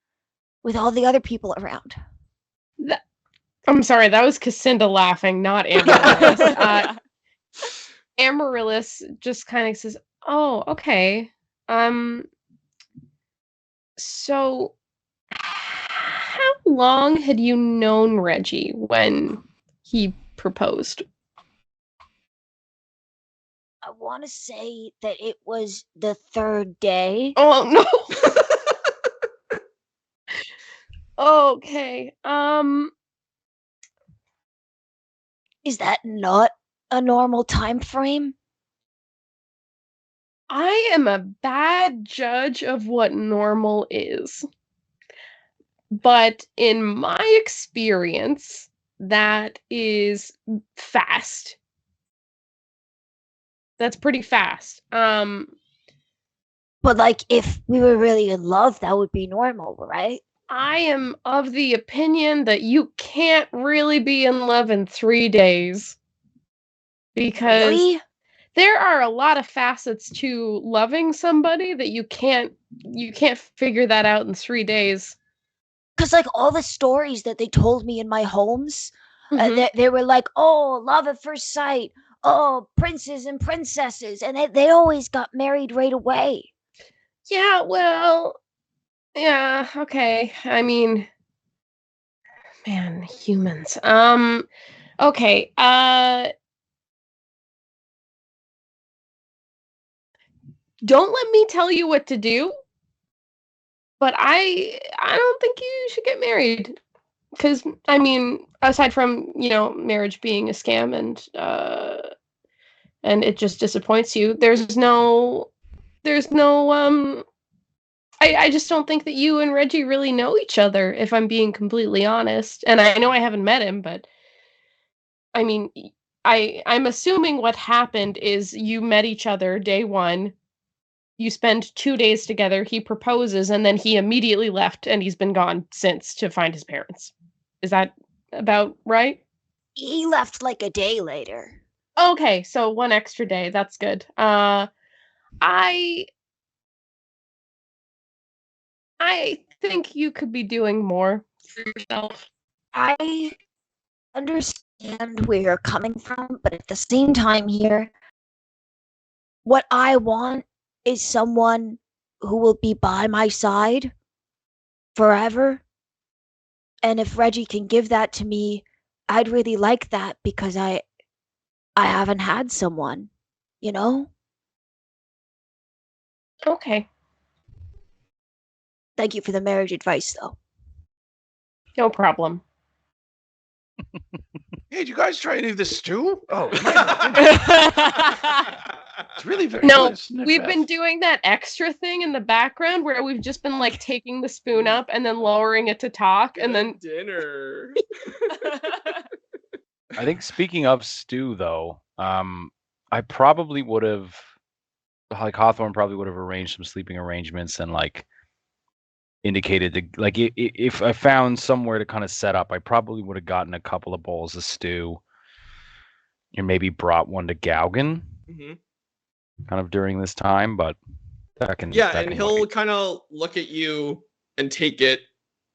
with all the other people around. I'm sorry, that was Kassinda laughing, not Amaryllis. Amaryllis just kind of says, "Oh, okay. So how long had you known Reggie when he proposed?" I want to say that it was the third day. Oh no. Okay. Is that not a normal time frame? I am a bad judge of what normal is. But in my experience, that is fast. That's pretty fast. But like, if we were really in love, that would be normal, right? I am of the opinion that you can't really be in love in 3 days. Because Really? there are a lot of facets to loving somebody that you can't figure that out in 3 days. Because like all the stories that they told me in my homes, Mhm. they were like, oh, love at first sight, oh, princes and princesses, and they always got married right away. Yeah, well, yeah, okay. I mean, man, humans. Okay. Don't let me tell you what to do, but I don't think you should get married. Because, I mean, aside from, you know, marriage being a scam and it just disappoints you, I just don't think that you and Reggie really know each other, if I'm being completely honest. And I know I haven't met him, but I mean, I'm assuming what happened is you met each other day one. You spend 2 days together. He proposes, and then he immediately left, and he's been gone since to find his parents. Is that about right? He left like a day later. Okay, so 1 extra day. That's good. I think you could be doing more for yourself. I understand where you're coming from, but at the same time here, what I want is someone who will be by my side forever. And if Reggie can give that to me, I'd really like that because I haven't had someone, you know? Okay, Thank you for the marriage advice though. no problem. Hey, did you guys try any of this stew? Oh, it's really very No, good. Isn't it, we've Beth? been doing that extra thing in the background where we've just been like taking the spoon up and then lowering it to talk, and then dinner. I think speaking of stew, though, I probably would have, like Hawthorne probably would have arranged some sleeping arrangements and like indicated to, like if I found somewhere to kind of set up, I probably would have gotten a couple of bowls of stew and maybe brought one to Gaugen kind of during this time, but that can and he'll kind of look at you and take it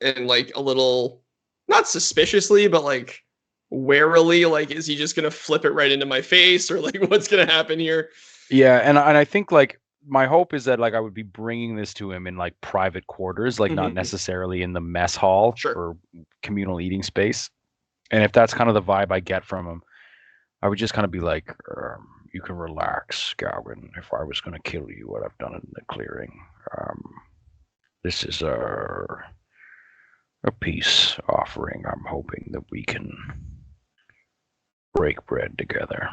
and like a little, not suspiciously, but like warily, like, is he just gonna flip it right into my face, or like what's gonna happen here? Yeah, and I think like my hope is that like I would be bringing this to him in like private quarters, like not necessarily in the mess hall or communal eating space. And if that's kind of the vibe I get from him, I would just kind of be like, you can relax, Gaugen. If I was going to kill you, what I've done in the clearing. This is a peace offering. I'm hoping that we can break bread together.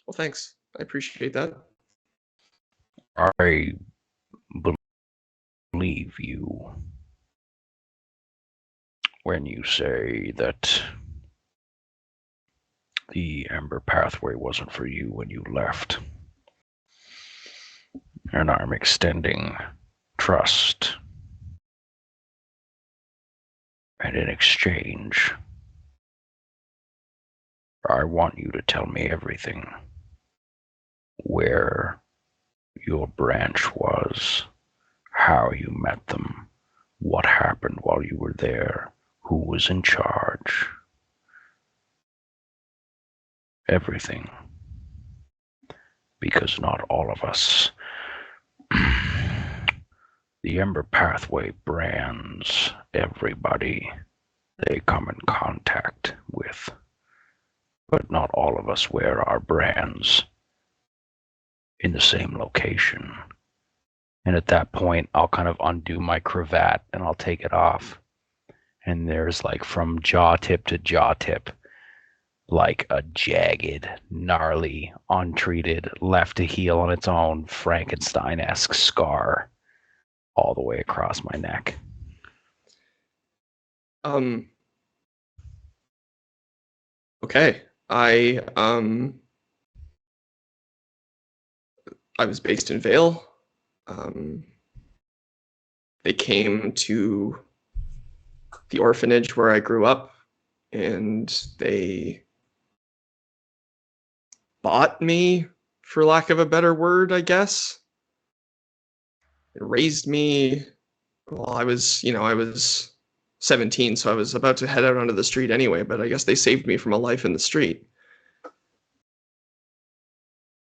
Well, thanks. I appreciate that. I believe you when you say that the Ember Pathway wasn't for you when you left. And I'm extending trust. And in exchange, I want you to tell me everything. Where your branch was, how you met them, what happened while you were there, who was in charge. Everything. Because not all of us. The Ember Pathway brands everybody they come in contact with. But not all of us wear our brands in the same location. And at that point, I'll kind of undo my cravat and I'll take it off. And there's like from jaw tip to jaw tip, like a jagged, gnarly, untreated, left to heal on its own, Frankenstein-esque scar all the way across my neck. Okay. I was based in Vale. They came to the orphanage where I grew up, and they bought me, for lack of a better word, I guess. It raised me. Well, I was 17, so I was about to head out onto the street anyway, but I guess they saved me from a life in the street.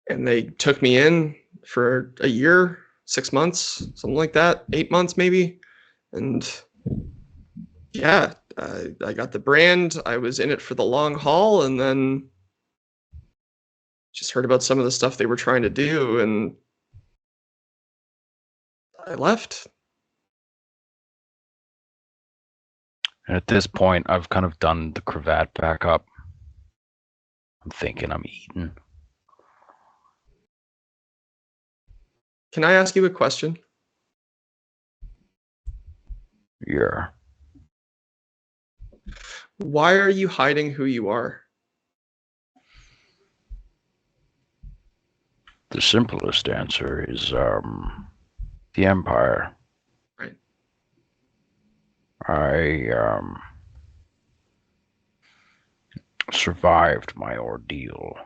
And they took me in for a year, 6 months, something like that, 8 months maybe. And yeah, I got the brand. I was in it for the long haul, and then just heard about some of the stuff they were trying to do, and I left. And at this point, I've kind of done the cravat back up. I'm thinking I'm eating. Can I ask you a question? Yeah. Why are you hiding who you are? The simplest answer is the Empire. Right. I survived my ordeal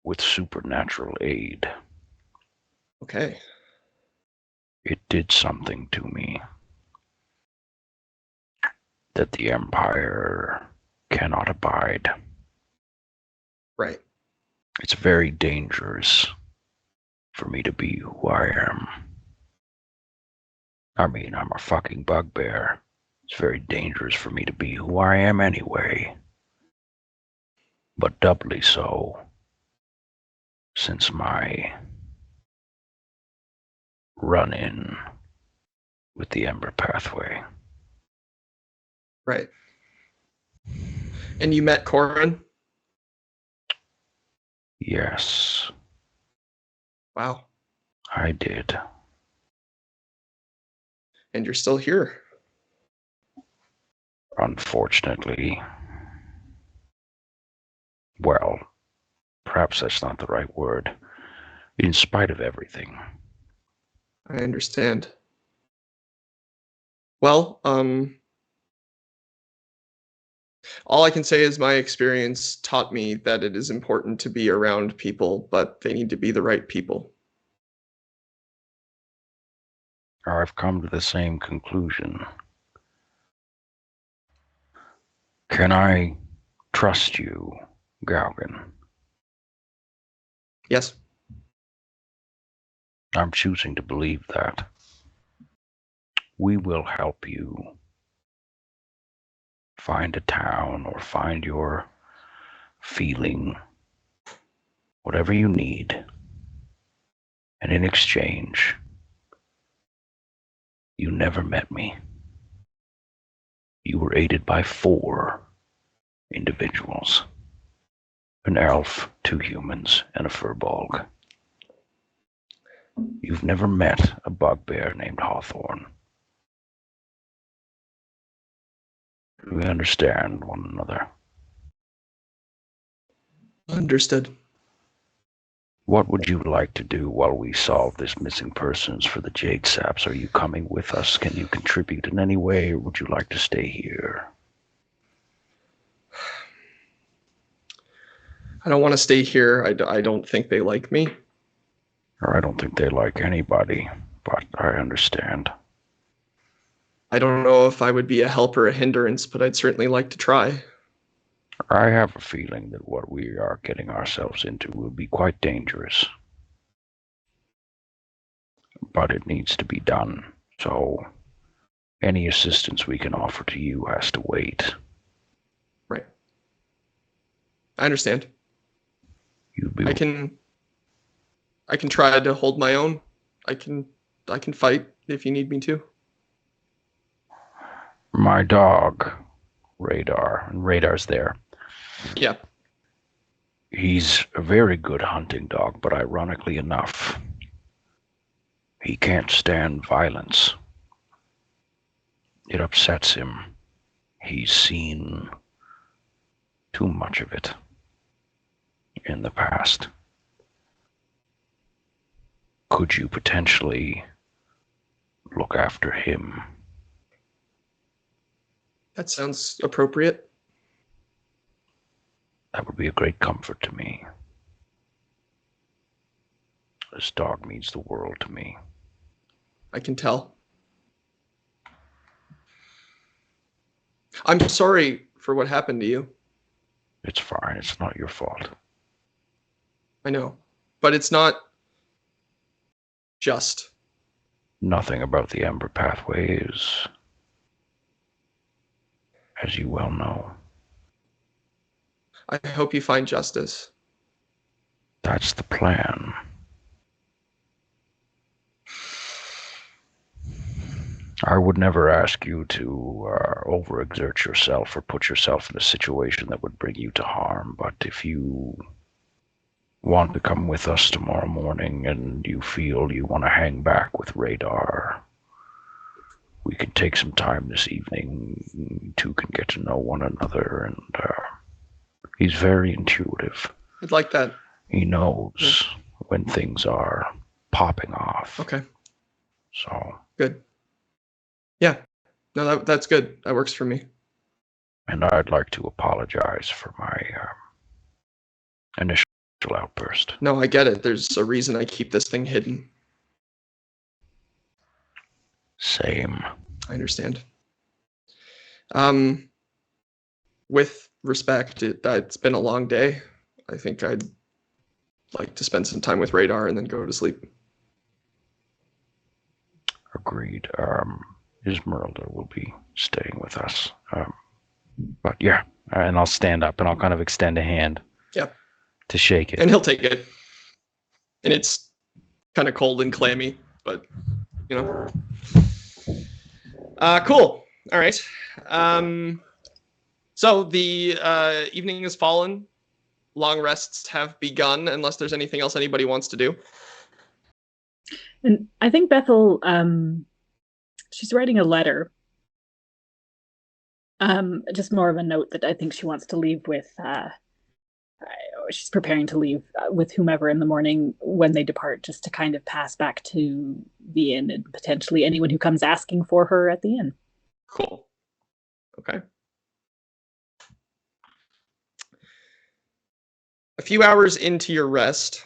with supernatural aid. Okay. It did something to me that the Empire cannot abide. Right. It's very dangerous for me to be who I am. I mean, I'm a fucking bugbear. It's very dangerous for me to be who I am anyway. But doubly so since my run-in with the Ember Pathway. Right. And you met Corin? Yes, Wow. I did. And you're still here. Unfortunately. Well, perhaps that's not the right word. In spite of everything. I understand. Well, all I can say is my experience taught me that it is important to be around people, but they need to be the right people. I've come to the same conclusion. Can I trust you, Galgan? Yes. I'm choosing to believe that. We will help you find a town or find your feeling, whatever you need. And in exchange, you never met me. You were aided by 4 individuals. An elf, 2 humans, and a furbolg. You've never met a bugbear named Hawthorne. We understand one another. Understood. What would you like to do while we solve this missing persons for the Jade Saps? Are you coming with us? Can you contribute in any way, or would you like to stay here? I don't want to stay here. I don't think they like me. Or I don't think they like anybody, but I understand. I don't know if I would be a help or a hindrance, but I'd certainly like to try. I have a feeling that what we are getting ourselves into will be quite dangerous. But it needs to be done, so any assistance we can offer to you has to wait. Right. I understand. I can try to hold my own. I can fight if you need me to. My dog, Radar, and Radar's there. Yeah. He's a very good hunting dog, but ironically enough, he can't stand violence. It upsets him. He's seen too much of it in the past. Could you potentially look after him? That sounds appropriate. That would be a great comfort to me. This dog means the world to me. I can tell. I'm sorry for what happened to you. It's fine. It's not your fault. I know. But it's not just. Nothing about the Ember Pathway is, as you well know. I hope you find justice. That's the plan. I would never ask you to overexert yourself or put yourself in a situation that would bring you to harm, but if you want to come with us tomorrow morning and you feel you want to hang back with Radar, we can take some time this evening. Two can get to know one another, and he's very intuitive. I'd like that. He knows when things are popping off. Okay. So. Good. Yeah. No, that's good. That works for me. And I'd like to apologize for my initial outburst. No, I get it. There's a reason I keep this thing hidden. Same. I understand. With respect, it's been a long day. I think I'd like to spend some time with Radar and then go to sleep. Agreed. ISMERLDA will be staying with us. But yeah, and I'll stand up and I'll kind of extend a hand. Yep. To shake it. And he'll take it. And it's kind of cold and clammy, but you know. Cool. All right. So the evening has fallen. Long rests have begun, unless there's anything else anybody wants to do. And I think Bethel, she's writing a letter. Just more of a note that I think she wants to leave with, she's preparing to leave with whomever in the morning when they depart, just to kind of pass back to the inn and potentially anyone who comes asking for her at the inn. Cool. Okay. A few hours into your rest,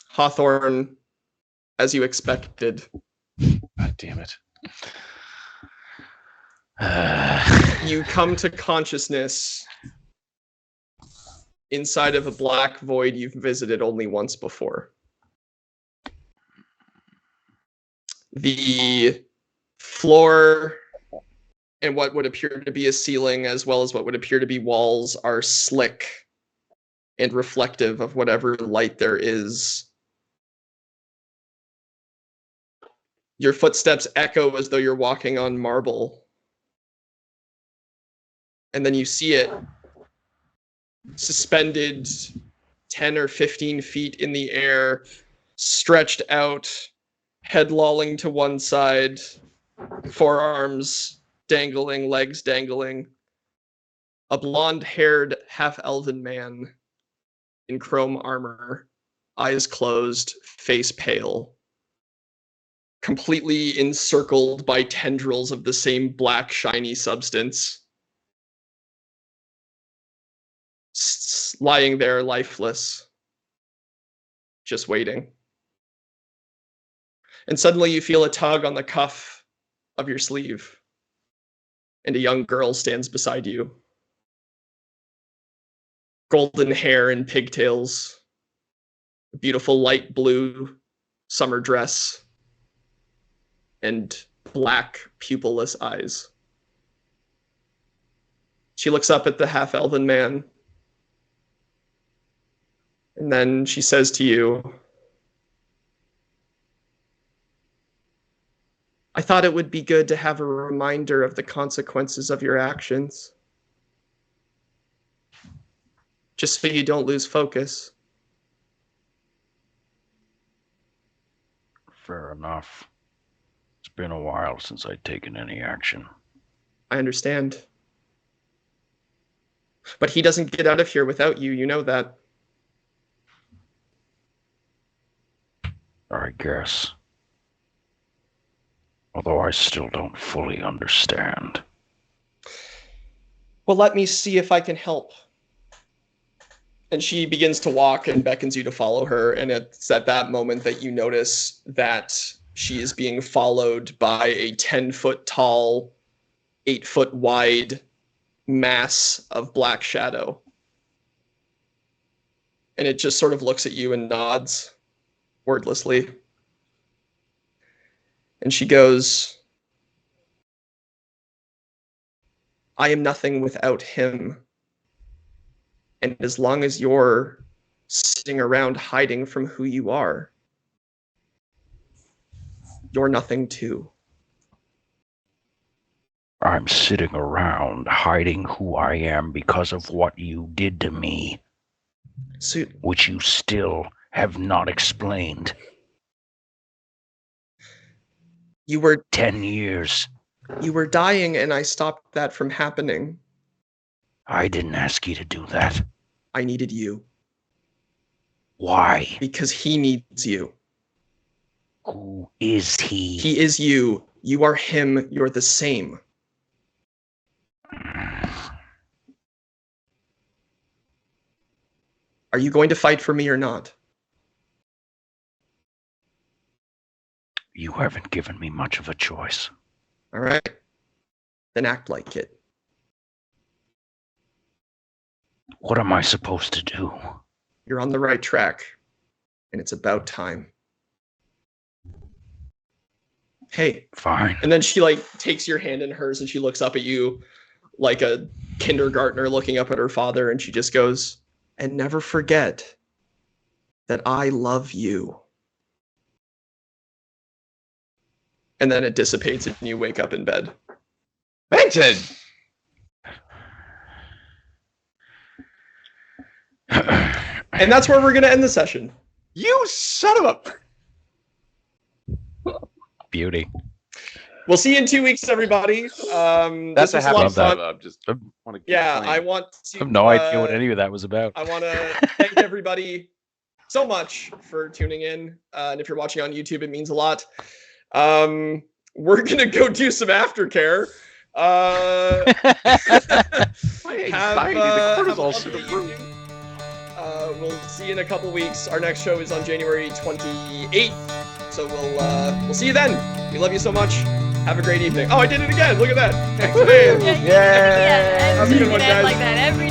Hawthorne, as you expected. God damn it. You come to consciousness inside of a black void you've visited only once before. The floor and what would appear to be a ceiling, as well as what would appear to be walls, are slick and reflective of whatever light there is. Your footsteps echo as though you're walking on marble. And then you see it suspended 10 or 15 feet in the air, stretched out, head lolling to one side, forearms dangling, legs dangling. A blonde-haired, half-elven man in chrome armor, eyes closed, face pale, completely encircled by tendrils of the same black, shiny substance. Lying there lifeless, just waiting. And suddenly you feel a tug on the cuff of your sleeve, and a young girl stands beside you. Golden hair and pigtails, a beautiful light blue summer dress, and black pupilless eyes. She looks up at the half-elven man, and then she says to you, I thought it would be good to have a reminder of the consequences of your actions. Just so you don't lose focus. Fair enough. It's been a while since I'd taken any action. I understand. But he doesn't get out of here without you, you know that. I guess. Although I still don't fully understand. Well, let me see if I can help. And she begins to walk and beckons you to follow her. And it's at that moment that you notice that she is being followed by a 10-foot tall, 8-foot wide mass of black shadow. And it just sort of looks at you and nods wordlessly. And she goes, I am nothing without him. And as long as you're sitting around hiding from who you are, you're nothing too. I'm sitting around hiding who I am because of what you did to me, which you still have not explained. You were 10 years. You were dying, and I stopped that from happening. I didn't ask you to do that. I needed you. Why? Because he needs you. Who is he? He is you. You are him. You're the same. Are you going to fight for me or not? You haven't given me much of a choice. All right. Then act like it. What am I supposed to do? You're on the right track, and it's about time. Hey. Fine. And then she like takes your hand in hers and she looks up at you like a kindergartner looking up at her father, and she just goes, and never forget that I love you. And then it dissipates and you wake up in bed. Benton! And that's where we're going to end the session. You son of a... Beauty. We'll see you in 2 weeks, everybody. That's a happy fun. I just want to Yeah, I want to... I have no idea what any of that was about. I want to thank everybody so much for tuning in. And if you're watching on YouTube, it means a lot. We're going to go do some aftercare. My anxiety, the cortisol's through the roof. We'll see you in a couple weeks. Our next show is on January 28th. So we'll see you then. We love you so much. Have a great evening. Oh, I did it again. Look at that. Thanks, man. Yeah. Have a good one, guys. Like that every